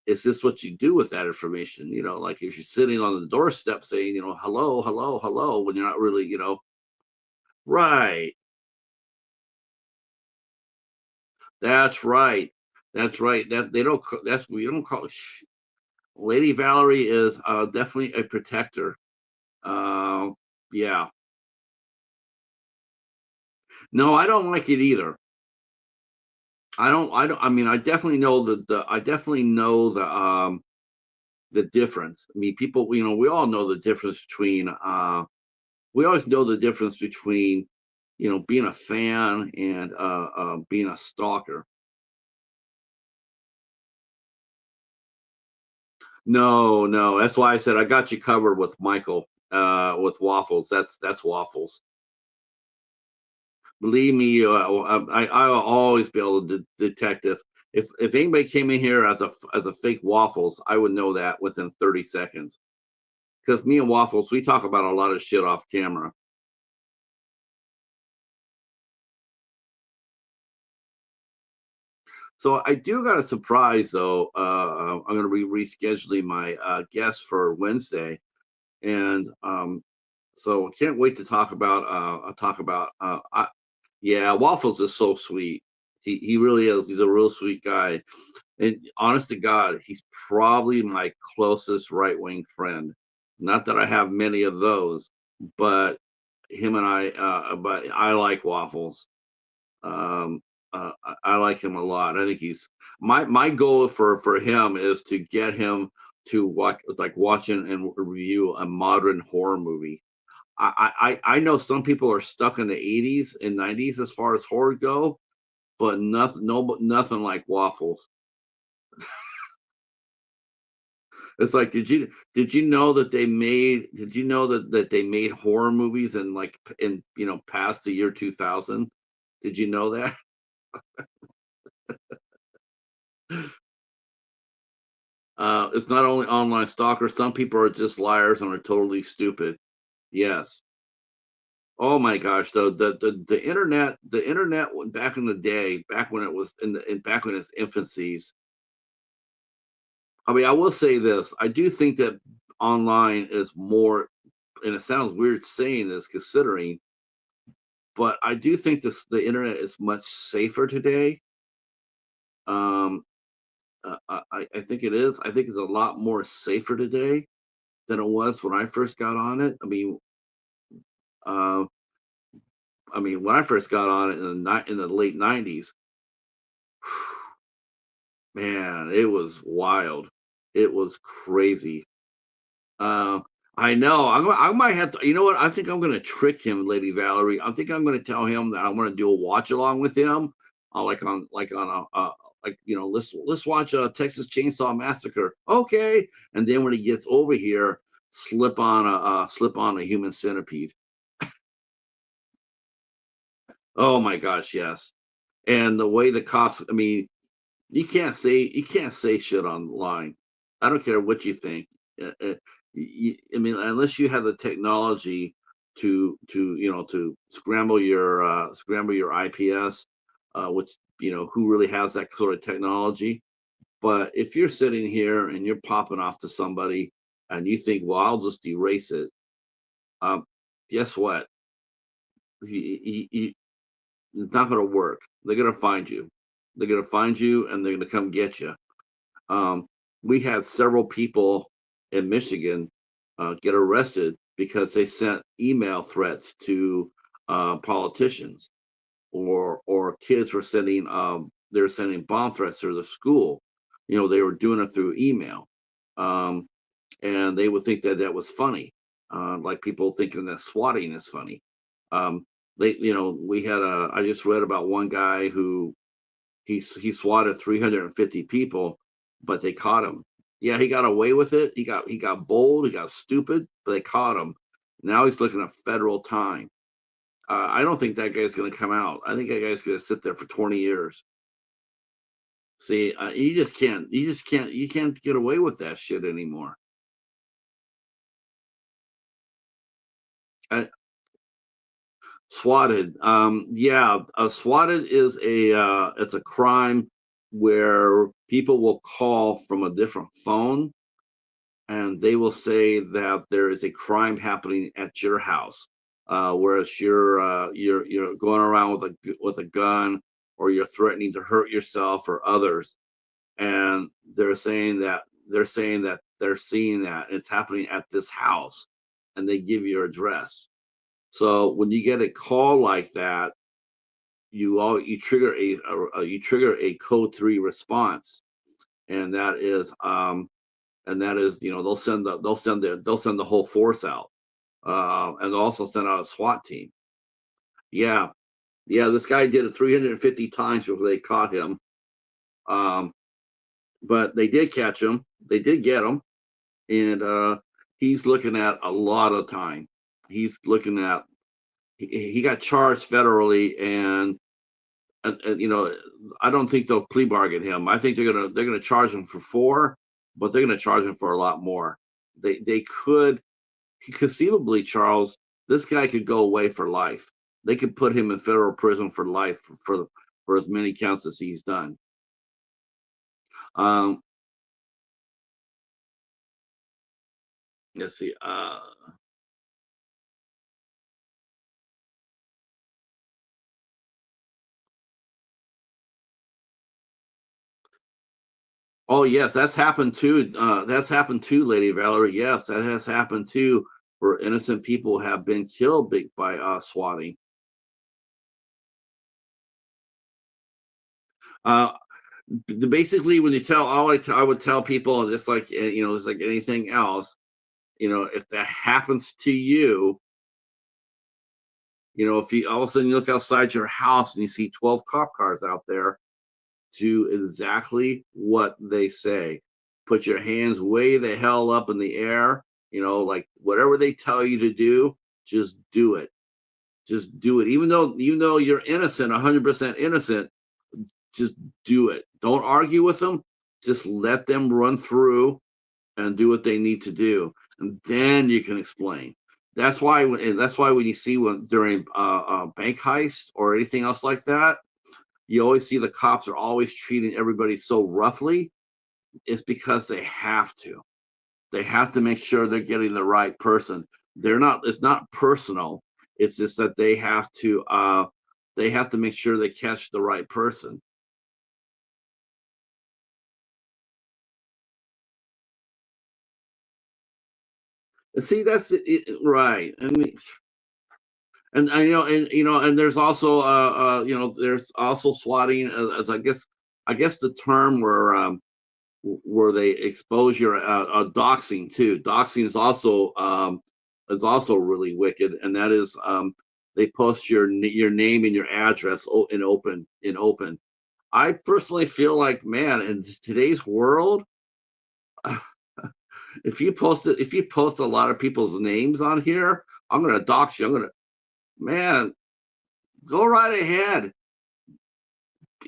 It's just what you do with that information. Like if you're sitting on the doorstep saying, hello, hello, hello, when you're not really, right. That's right. That's right. That they don't. That's we don't call. Lady Valerie is definitely a protector. Uh, yeah. No, I don't like it either. I don't. I don't. I mean, I definitely know the. I definitely know the difference. I mean, people. We all know the difference between. We always know the difference between, being a fan and being a stalker. No, no. That's why I said I got you covered with Michael. With Waffles. That's Waffles. Believe me, I'll always be able to detect if anybody came in here as a fake Waffles, I would know that within 30 seconds. Because me and Waffles, we talk about a lot of shit off camera. So I do got a surprise though. I'm going to be rescheduling my guest for Wednesday, and so can't wait to talk about. Yeah, Waffles is so sweet. He really is. He's a real sweet guy. And honest to God, he's probably my closest right wing friend. Not that I have many of those, but him and but I like Waffles. Um, I like him a lot. I think he's my goal for him is to get him to watch, like, watching and review a modern horror movie. I know some people are stuck in the 80s and 90s as far as horror go, but nothing, no, nothing like Waffles. It's like, did you know that they made horror movies in, like, in, past the year 2000? Did you know that? It's not only online stalkers. Some people are just liars and are totally stupid. Yes. Oh my gosh, the internet back in the day, back when it was back in its infancies. I mean, I will say this: I do think that online is more, and it sounds weird saying this considering, but I do think the internet is much safer today. Um, I think it is. I think it's a lot more safer today than it was when I first got on it. Uh, when I first got on it in the late '90s, man, it was wild. It was crazy. Uh, I know. I might have to. You know what? I think I'm going to trick him, Lady Valerie. I think I'm going to tell him that I want to do a watch along with him. Like on like, let's watch a Texas Chainsaw Massacre. Okay, and then when he gets over here, slip on a Human Centipede. Oh my gosh, yes. And the way the cops. I mean, you can't say shit online. I don't care what you think. I mean, unless you have the technology to scramble your IPS, which, who really has that sort of technology. But if you're sitting here and you're popping off to somebody and you think, well, I'll just erase it, um, guess what? It's not going to work. They're going to find you. They're going to find you and they're going to come get you. Um, we had several people in Michigan get arrested because they sent email threats to politicians, or kids were sending they're sending bomb threats to the school. They were doing it through email, um, and they would think that that was funny, like people thinking that swatting is funny. Um, we had a. I just read about one guy who he swatted 350 people, but they caught him. Yeah, he got away with it. He got bold. He got stupid, but they caught him. Now he's looking at federal time. I don't think that guy's going to come out. I think that guy's going to sit there for 20 years. See, you just can't. You just can't. You can't get away with that shit anymore. Uh, Swatted. Yeah, swatted is it's a crime where people will call from a different phone and they will say that there is a crime happening at your house, whereas you're going around with a gun, or you're threatening to hurt yourself or others. and they're seeing that it's happening at this house, and they give your address. So when you get a call like that, you trigger you trigger a code 3 response, and that is, they'll send the whole force out, and they'll also send out a SWAT team. Yeah, yeah, this guy did it 350 times before they caught him. Um, but they did catch him. They did get him, and he's looking at a lot of time. He's looking at he got charged federally, and I don't think they'll plea bargain him. I think they're gonna charge him for 4, but they're gonna charge him for a lot more. They could conceivably, Charles, this guy could go away for life. They could put him in federal prison for life for as many counts as he's done. Um, let's see. Oh yes, that's happened too. That's happened too, Lady Valerie. Yes, that has happened too, where innocent people have been killed by swatting. Uh, Basically, when you tell I would tell people, just like just like anything else, if that happens to you, if you all of a sudden you look outside your house and you see 12 cop cars out there, do exactly what they say. Put your hands way the hell up in the air, like whatever they tell you to do, just do it. Just do it. Even though you're innocent, 100% innocent, just do it. Don't argue with them. Just let them run through and do what they need to do, and then you can explain. That's why when you see during bank heist or anything else like that, you always see the cops are always treating everybody so roughly. It's because they have to. They have to make sure they're getting the right person. They're not. It's not personal. It's just that they have to. They have to make sure they catch the right person. And see, that's right. And there's also there's also swatting, as I guess the term where they expose your doxing too. Doxing is also really wicked, and that is, they post your name and your address in open. I personally feel like, man, in today's world, if you post a lot of people's names on here, I'm gonna dox you. Man, go right ahead.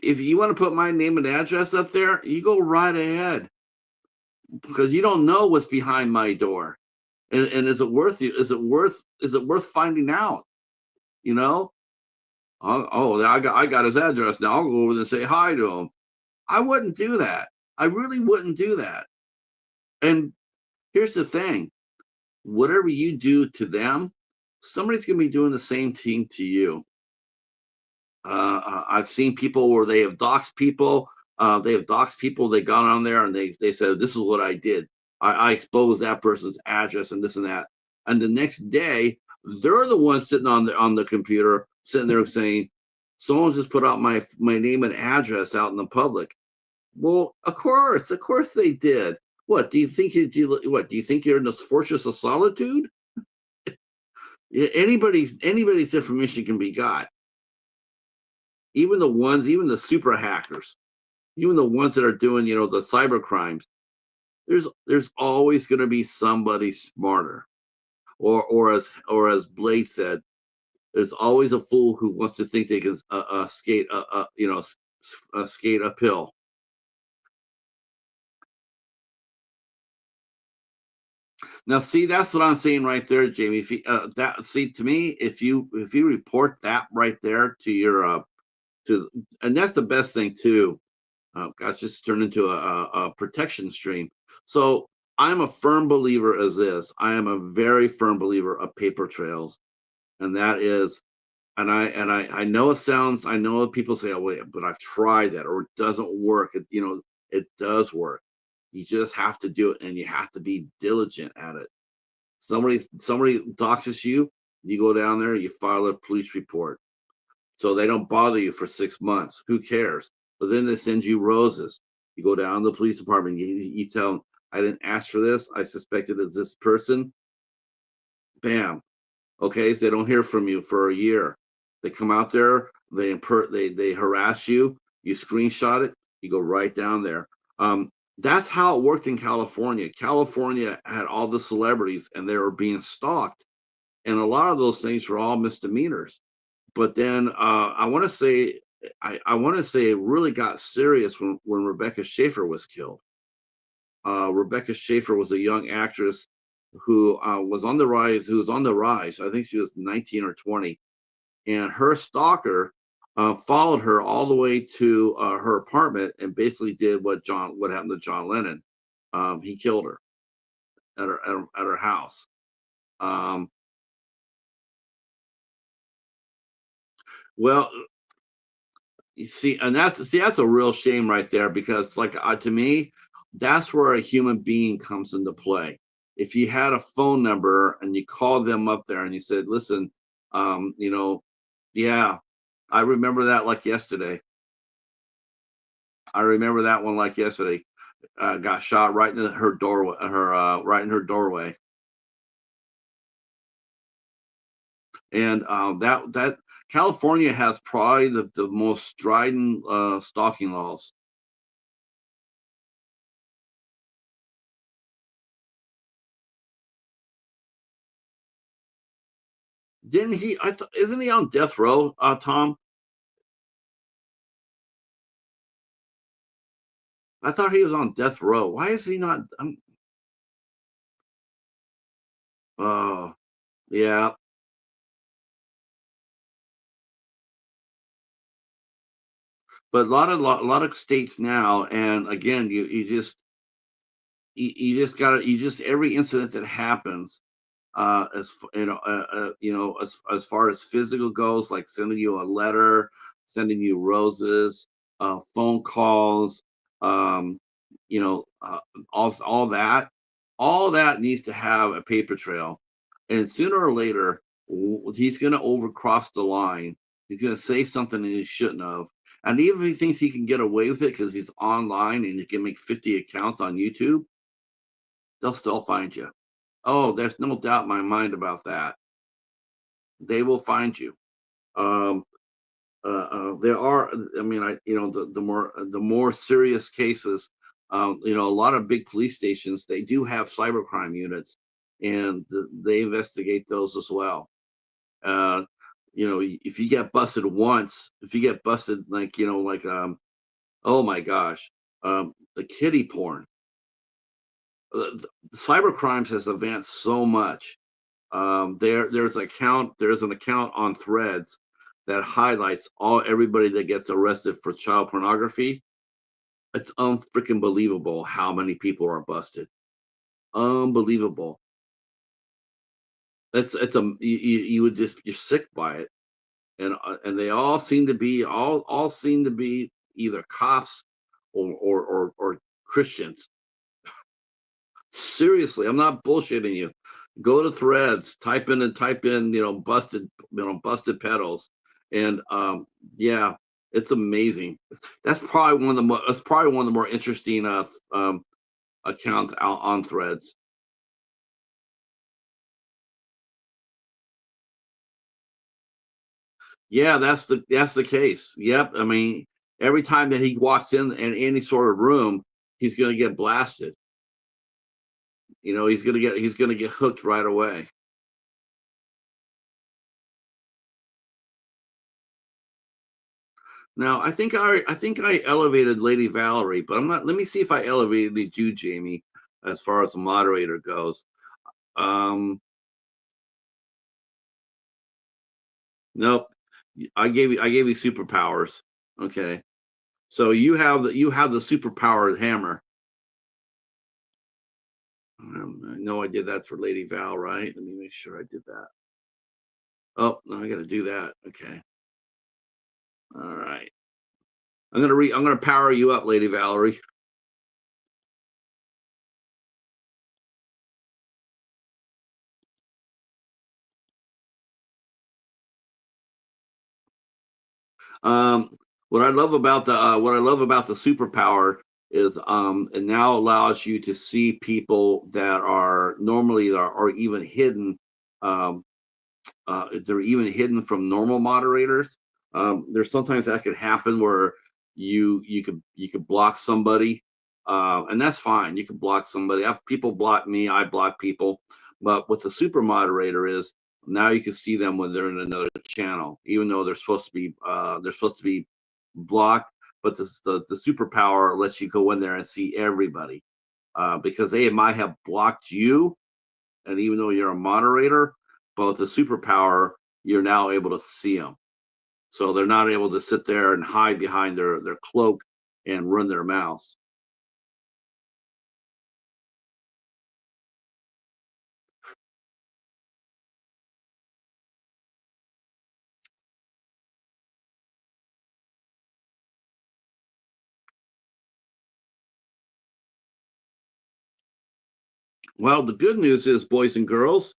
If you want to put my name and address up there, you go right ahead, because you don't know what's behind my door. And is it worth you? Is it worth finding out? You know? Oh, I got his address now. I'll go over there and say hi to him. I wouldn't do that. I really wouldn't do that. And here's the thing: whatever you do to them, somebody's gonna be doing the same thing to you. I've seen people where they have doxed people. They have doxed people. They got on there and they said, "This is what I did. I exposed that person's address and this and that." And the next day, they're the ones sitting on the computer, sitting there saying, "Someone just put out my name and address out in the public." Well, of course they did. What do you think? What do you think? You're in this fortress of solitude? Anybody's information can be got. Even the super hackers, even the ones that are doing, the cyber crimes. There's always going to be somebody smarter, or as Blade said, there's always a fool who wants to think they can skate uphill. Now, see, that's what I'm saying right there, Jamie. If you, that see to me, if you report that right there to your to, and that's the best thing too. Gosh, just turned into a protection stream. So I'm a firm believer as this. I am a very firm believer of paper trails, and that is, and I know it sounds. I know people say, "Oh wait," but I've tried that, or it doesn't work. It does work. You just have to do it, and you have to be diligent at it. Somebody doxes you, you go down there, you file a police report. So they don't bother you for 6 months. Who cares? But then they send you roses. You go down to the police department, you tell them, I didn't ask for this. I suspected it's this person. Bam. Okay, so they don't hear from you for a year. They come out there, they harass you, you screenshot it, you go right down there. That's how it worked in California. California had all the celebrities and they were being stalked. And a lot of those things were all misdemeanors. But then I want to say it really got serious when Rebecca Schaeffer was killed. Rebecca Schaeffer was a young actress who was on the rise. Who was on the rise. I think she was 19 or 20, and her stalker followed her all the way to her apartment and basically did what happened to John Lennon. He killed her at her house. Um, well, you see, and that's a real shame right there because, like, to me, that's where a human being comes into play. If you had a phone number and you called them up there and you said, "Listen, you know, yeah, I remember that like yesterday. I remember that one like yesterday. Got shot right in her doorway, right in her doorway, and that California has probably the most strident stalking laws. Didn't he? Isn't he on death row, Tom? I thought he was on death row. Why is he not? Oh, yeah. But a lot of states now, and again, you just got to you just every incident that happens, as far as physical goes, like sending you a letter, sending you roses, phone calls, um, all that needs to have a paper trail, and sooner or later, he's going to overcross the line. He's going to say something that he shouldn't have. And even if he thinks he can get away with it because he's online and he can make 50 accounts on YouTube, they'll still find you. Oh, there's no doubt in my mind about that. They will find you. Um, there are, I mean, the more serious cases, a lot of big police stations, they do have cybercrime units, and they investigate those as well. Uh, if you get busted once, if you get busted, oh my gosh, the kiddie porn, the cyber crimes has advanced so much. There's an account on Threads that highlights everybody that gets arrested for child pornography. It's unfreaking believable how many people are busted. Unbelievable. It's a you would just you're sick by it, and they all seem to be either cops or Christians. Seriously, I'm not bullshitting you. Go to Threads, type in, busted pedals, and yeah, it's amazing. That's probably one of the more interesting accounts out on Threads. Yeah, that's the case. Yep. I mean, every time that he walks in any sort of room, he's gonna get blasted. He's gonna get hooked right away. Now, I think I elevated Lady Valerie, but I'm not. Let me see if I elevated you, Jamie, as far as the moderator goes. Um, nope. I gave you superpowers. Okay, so you have the superpowered hammer. I know I did that for Lady Val, right? Let me make sure I did that. Oh, no, I got to do that. Okay. All right. I'm gonna power you up, Lady Valerie. Um, what I love about the superpower is it now allows you to see people that are normally are even hidden. Um, they're even hidden from normal moderators. There's sometimes that could happen where you could block somebody, and that's fine. You can block somebody. People block me. I block people. But what the super moderator is now you can see them when they're in another channel, even though they're supposed to be blocked. But the superpower lets you go in there and see everybody because they might have blocked you, and even though you're a moderator, but with the superpower, you're now able to see them. So they're not able to sit there and hide behind their cloak and run their mouths. Well, the good news is, boys and girls,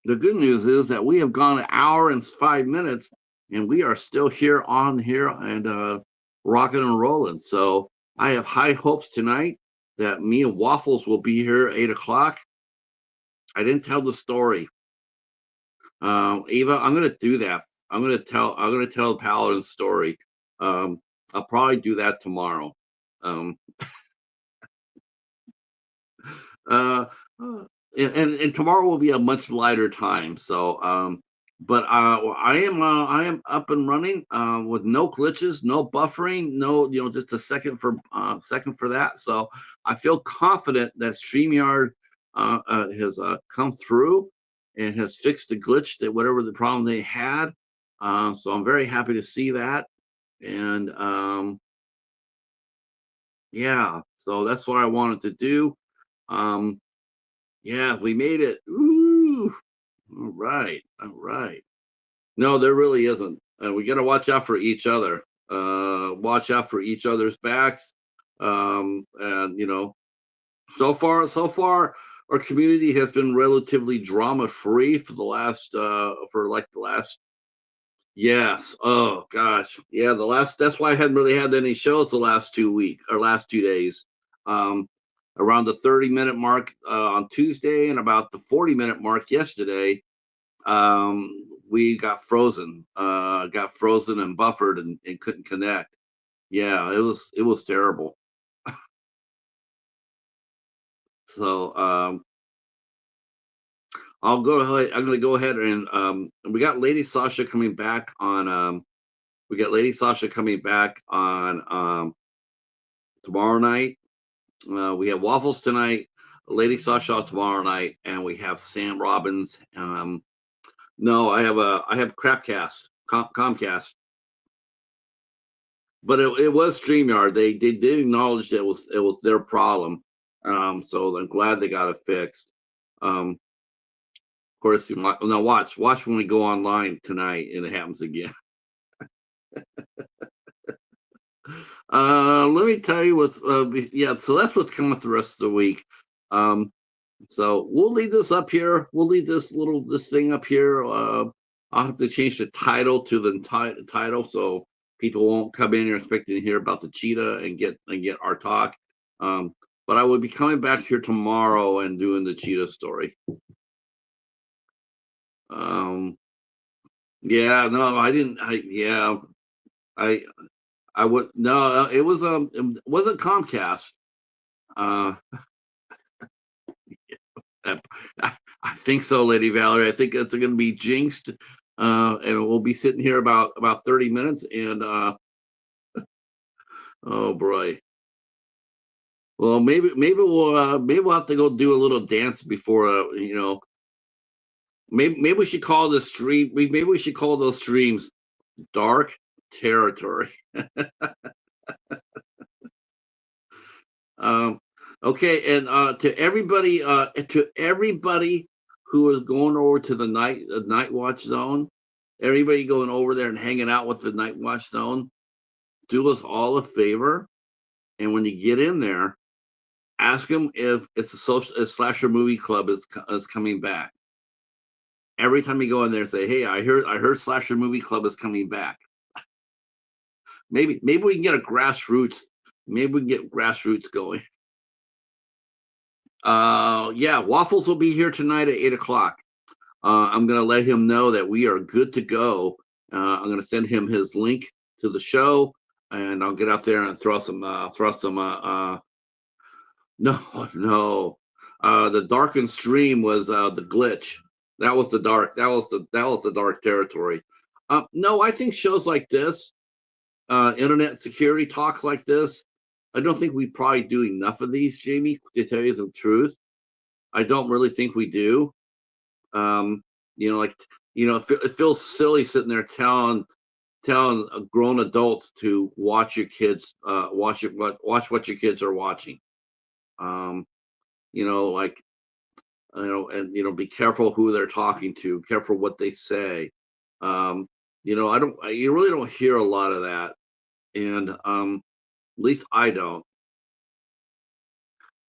the good news is that we have gone an hour and 5 minutes, and we are still here and rocking and rolling. So I have high hopes tonight that me and Waffles will be here 8 o'clock. I didn't tell the story. Eva, I'm gonna do that. I'm gonna tell the Paladin story. Um, I'll probably do that tomorrow. Um, uh, and tomorrow will be a much lighter time. So, but I am up and running with no glitches, no buffering, no just a second for that. So I feel confident that Streamyard has come through and has fixed the glitch that whatever the problem they had. So I'm very happy to see that. And yeah, so that's what I wanted to do. Um, yeah, we made it. Ooh, all right, all right. No, there really isn't. We got to watch out for each other. Watch out for each other's backs. And so far, our community has been relatively drama free for the last, for like the last. Yes. Oh gosh. Yeah. The last. That's why I hadn't really had any shows the last 2 week or last 2 days. Um, Around the 30-minute mark on Tuesday and about the 40-minute mark yesterday, we got frozen and buffered and couldn't connect. Yeah, it was terrible. So I'll go ahead. I'm going to go ahead and we got Lady Sasha coming back on. We got Lady Sasha coming back on tomorrow night. We have Waffles tonight, Lady Sasha tomorrow night, and we have Sam Robbins. No, I have Crapcast, Comcast, but it was Streamyard. They did acknowledge that it was their problem. So I'm glad they got it fixed. Of course, now watch when we go online tonight and it happens again. Let me tell you what's yeah. So that's what's coming the rest of the week. Um, so we'll leave this up here. We'll leave this thing up here. I'll have to change the title to the title so people won't come in here expecting to hear about the cheetah and get our talk. Um, but I will be coming back here tomorrow and doing the cheetah story. Um, yeah, no, I didn't. I I would no. It wasn't Comcast. Uh, I, I think so, Lady Valerie. I think it's going to be jinxed, and we'll be sitting here about 30 minutes. And oh boy, well maybe we'll have to go do a little dance before maybe we should call the stream. Maybe we should call those streams dark territory. Um, okay, and to everybody who is going over to the night watch zone, everybody going over there and hanging out with the night watch zone, do us all a favor, and when you get in there, ask them if it's a slasher movie club is coming back. Every time you go in there and say, "Hey, I heard Slasher Movie Club is coming back." Maybe we can get a grassroots. Maybe we can get grassroots going. Yeah, Waffles will be here tonight at 8 o'clock. I'm gonna let him know that we are good to go. I'm gonna send him his link to the show, and I'll get out there and throw some. No, no. The darkened stream was the glitch. That was the dark. That was the dark territory. No, I think shows like this, internet security talks like this. I don't think we probably do enough of these, Jamie. To tell you the truth, I don't really think we do. Um, like it feels silly sitting there telling grown adults to watch your kids, watch what your kids are watching. Um, like and be careful who they're talking to, careful what they say. Um, you really don't hear a lot of that, and at least I don't.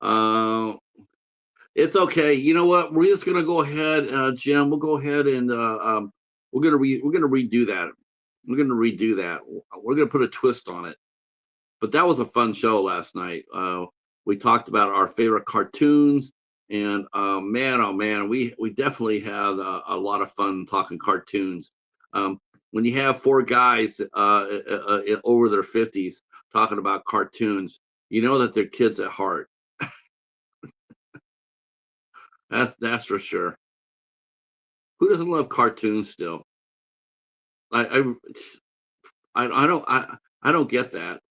Uh, it's okay. You know what? We're just gonna go ahead, Jim. We'll go ahead and we're gonna redo that. We're gonna redo that. We're gonna put a twist on it. But that was a fun show last night. We talked about our favorite cartoons, and man, oh man, we definitely had a lot of fun talking cartoons. When you have four guys over their 50s talking about cartoons, you know that they're kids at heart. That's for sure. Who doesn't love cartoons still? I I I don't get that.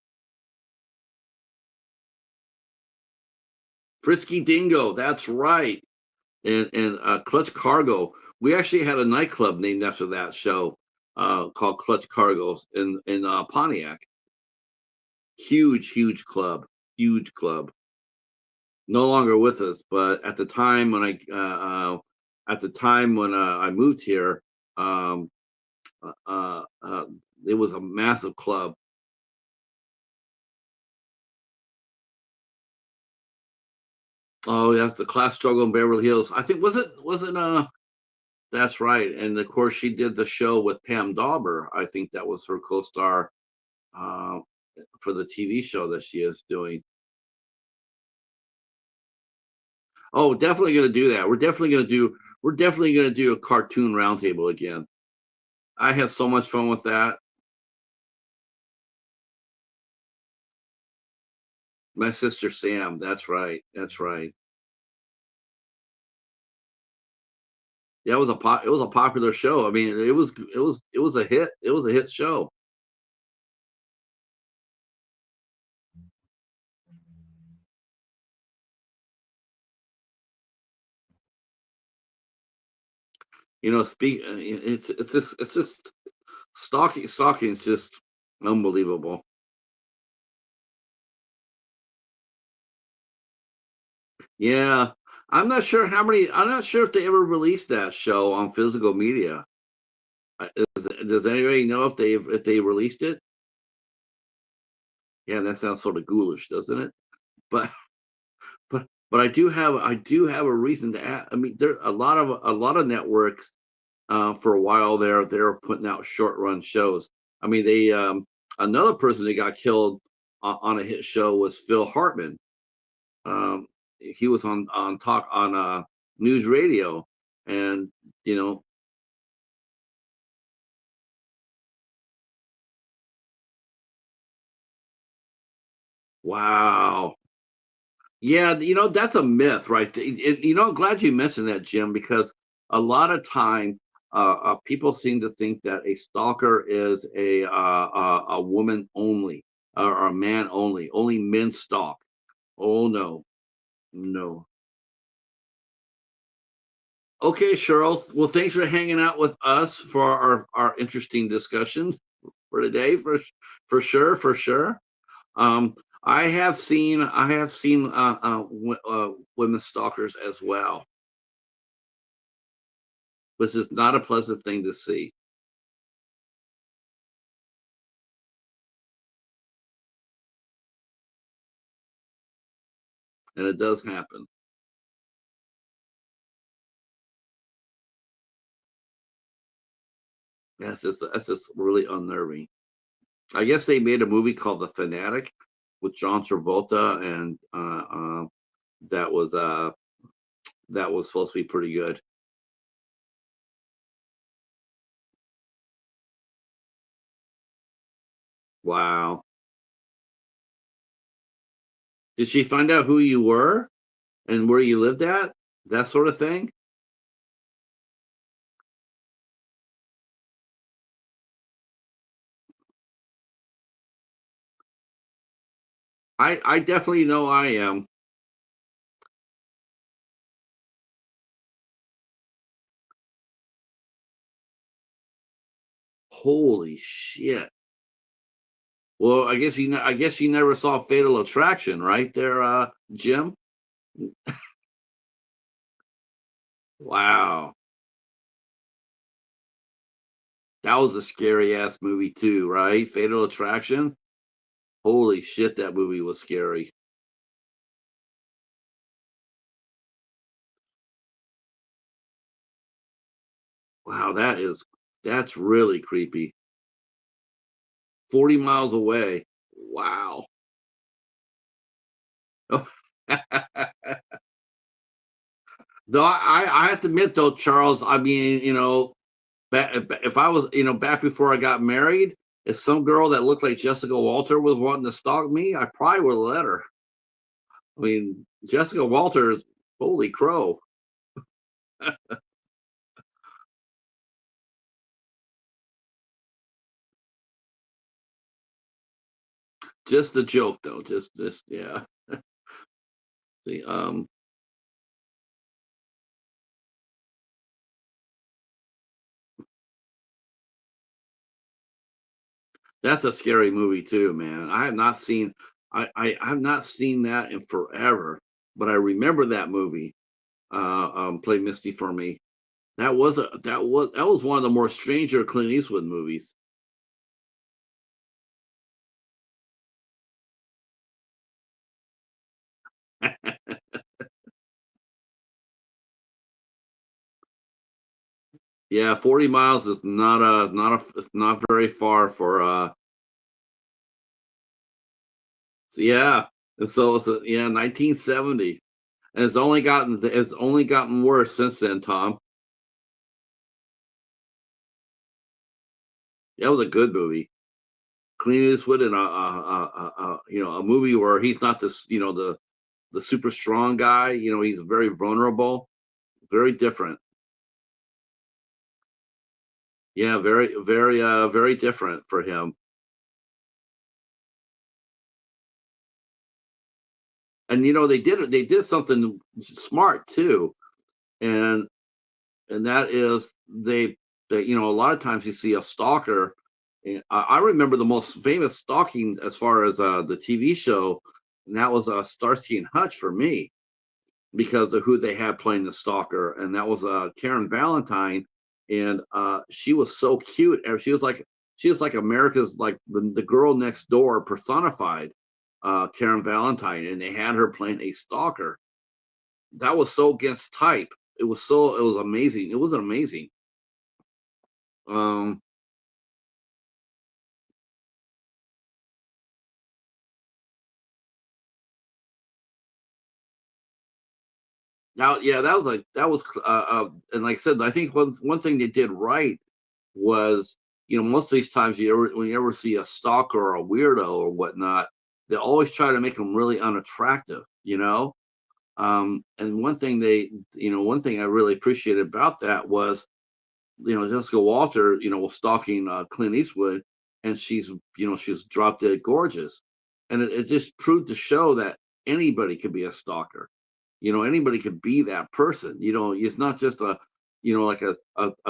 Frisky Dingo, that's right. And Clutch Cargo. We actually had a nightclub named after that show, called Clutch Cargos in Pontiac. Huge, huge club, huge club. No longer with us, but at the time when I moved here, um, uh, uh, uh, it was a massive club. Oh, yes, the class struggle in Beverly Hills. I think was it. That's right, and of course she did the show with Pam Dauber. I think that was her co-star, uh, for the TV show that she is doing. Oh, definitely gonna do that. We're definitely gonna do a cartoon roundtable again. I had so much fun with that. My sister Sam, that's right. That's right. Yeah, it was a popular show. I mean, it was a hit. It was a hit show. It's just stalking is just unbelievable. Yeah. I'm not sure if they ever released that show on physical media. Does anybody know if they released it? Yeah, that sounds sort of ghoulish, doesn't it? But but I do have a reason to add. I mean, there a lot of networks, for a while there, they were putting out short run shows. I mean, they another person that got killed on a hit show was Phil Hartman. Um, he was on talk on news radio, and you know, wow. Yeah, that's a myth, right? I'm glad you mentioned that, Jim, because a lot of time, people seem to think that a stalker is a woman only, or a man only. Only men stalk. Oh no, no. Okay, Cheryl. Well, thanks for hanging out with us for our interesting discussion for today. For sure, for sure. Um, I have seen women stalkers as well, which is not a pleasant thing to see, and it does happen. That's just really unnerving. I guess they made a movie called The Fanatic with John Travolta, and that was uh, that was supposed to be pretty good. Wow. Did she find out who you were and where you lived at? That sort of thing? I definitely know I am. Holy shit. Well, I guess you never saw Fatal Attraction, right there, Jim? Wow. That was a scary ass movie too, right? Fatal Attraction? Holy shit, that movie was scary. Wow, that's really creepy. 40 miles away. Wow. Though I have to admit though, Charles, I mean, if I was, back before I got married, if some girl that looked like Jessica Walter was wanting to stalk me, I probably would have let her. I mean, Jessica Walters, holy crow. Just a joke though. Just yeah. See, that's a scary movie too, man. I have not seen that in forever, but I remember that movie. Play Misty for me. That was one of the more stranger Clint Eastwood movies. Yeah, 40 miles is it's not very far for yeah. And so yeah, 1970. And it's only gotten worse since then, Tom. That was a good movie. Clint Eastwood in a movie where he's not this, the super strong guy, he's very vulnerable, very different. Yeah, very, very, very different for him. And they did something smart too. And that is a lot of times you see a stalker. And I remember the most famous stalking as far as the TV show, and that was Starsky and Hutch for me because of who they had playing the stalker, and that was Karen Valentine, and she was so cute. And she was like America's like the girl next door personified, Karen Valentine, and they had her playing a stalker. That was so against type. It was amazing. It was amazing. Um, Now, yeah, and like I said, I think one thing they did right was, most of these times when you ever see a stalker or a weirdo or whatnot, they always try to make them really unattractive, and one thing I really appreciated about that was, Jessica Walter, was stalking Clint Eastwood, and she's drop dead gorgeous, and it just proved to show that anybody could be a stalker. Anybody could be that person. It's not just like a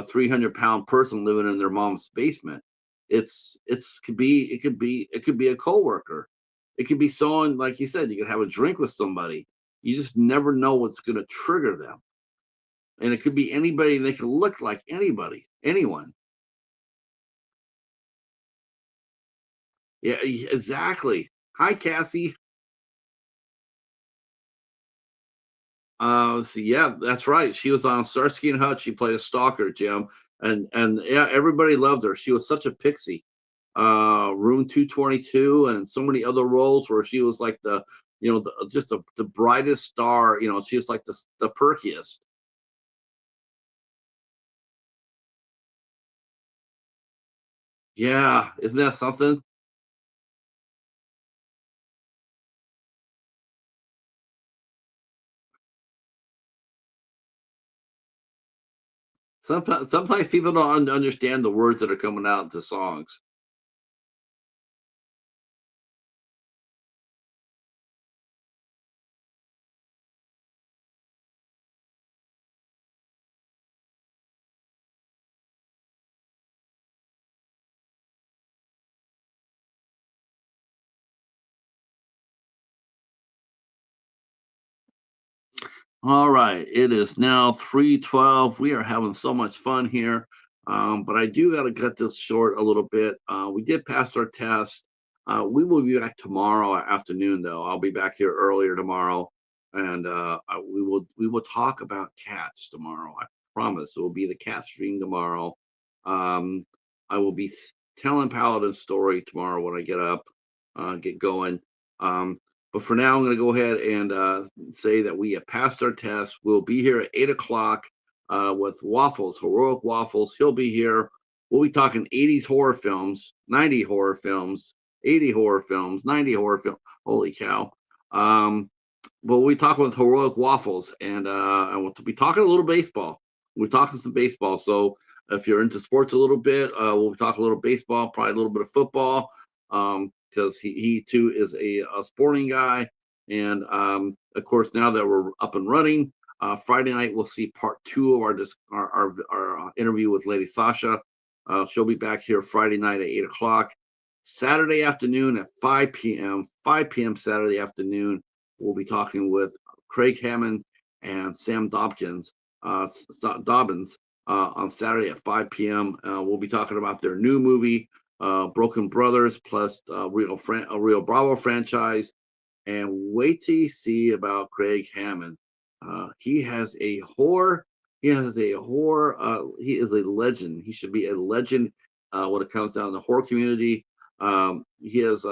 300-pound person living in their mom's basement. It could be a coworker. It could be someone, like you said, you could have a drink with somebody. You just never know what's going to trigger them, and it could be anybody. They could look like anybody, anyone. Yeah, exactly. Hi, Cassie. So yeah, that's right. She was on Starsky and Hutch. She played a stalker, Jim. And yeah, everybody loved her. She was such a pixie. Room 222 and so many other roles where she was like just the brightest star. She was like the perkiest. Yeah, isn't that something? Sometimes people don't understand the words that are coming out into songs. All right, it is now 3:12. We are having so much fun here. But I do got to cut this short a little bit. We did pass our test. We will be back tomorrow afternoon, though. I'll be back here earlier tomorrow, and we will talk about cats tomorrow. I promise. It will be the cat stream tomorrow. Um, I will be telling Paladin's story tomorrow when I get up, get going. Um, but for now, I'm going to go ahead and say that we have passed our test. We'll be here at 8 o'clock with Waffles, Heroic Waffles. He'll be here. We'll be talking 80s horror films, 90 horror films, 80 horror films, 90 horror films. Holy cow. But we talk with Heroic Waffles, and we'll be talking a little baseball. We're talking some baseball. So if you're into sports a little bit, we'll talk a little baseball, probably a little bit of football, because he too is a sporting guy. And of course, now that we're up and running, Friday night we'll see part two of our interview with Lady Sasha. She'll be back here Friday night at 8 o'clock. Saturday afternoon at 5 p.m. 5 p.m. Saturday afternoon, we'll be talking with Craig Hammond and Sam Dobbins on Saturday at 5 p.m. We'll be talking about their new movie, Broken Brothers, plus Rio Bravo franchise. And wait till you see about Craig Hammond. He has a horror. He has a horror. He is a legend. He should be a legend when it comes down to the horror community. He has,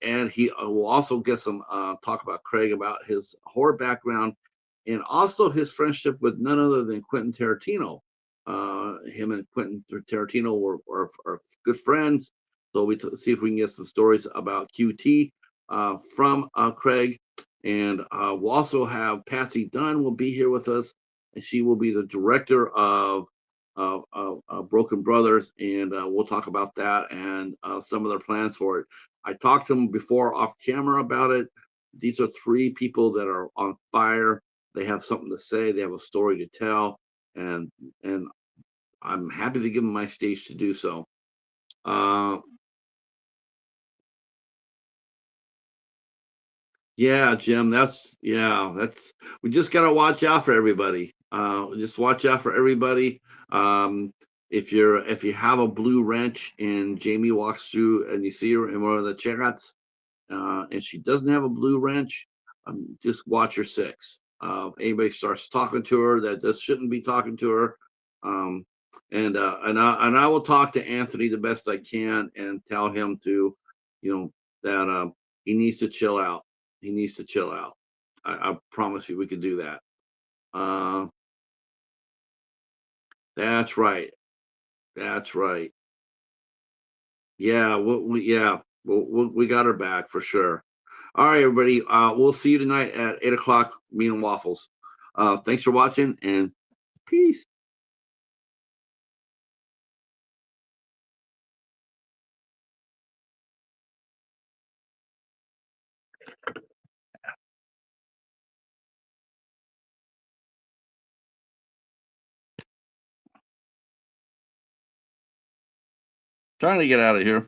and he will also get some talk about Craig about his horror background, and also his friendship with none other than Quentin Tarantino. Him and Quentin Tarantino are good friends. So see if we can get some stories about QT from Craig. And we'll also have Patsy Dunn will be here with us, and she will be the director of Broken Brothers, and we'll talk about that and some of their plans for it. I talked to them before off camera about it. These are three people that are on fire. They have something to say. They have a story to tell, and I'm happy to give them my stage to do so. Uh, Yeah, Jim, that's we just gotta watch out for everybody. Just watch out for everybody. Um, if you have a blue wrench and Jamie walks through and you see her in one of the chats, and she doesn't have a blue wrench, just watch her six. If anybody starts talking to her that just shouldn't be talking to her, um, and I will talk to Anthony the best I can and tell him to, that he needs to chill out. He needs to chill out. I promise you, we could do that. Uh, that's right. That's right. Yeah, we got her back for sure. All right, everybody. We'll see you tonight at 8 o'clock. Me and Waffles. Thanks for watching and peace. Trying to get out of here.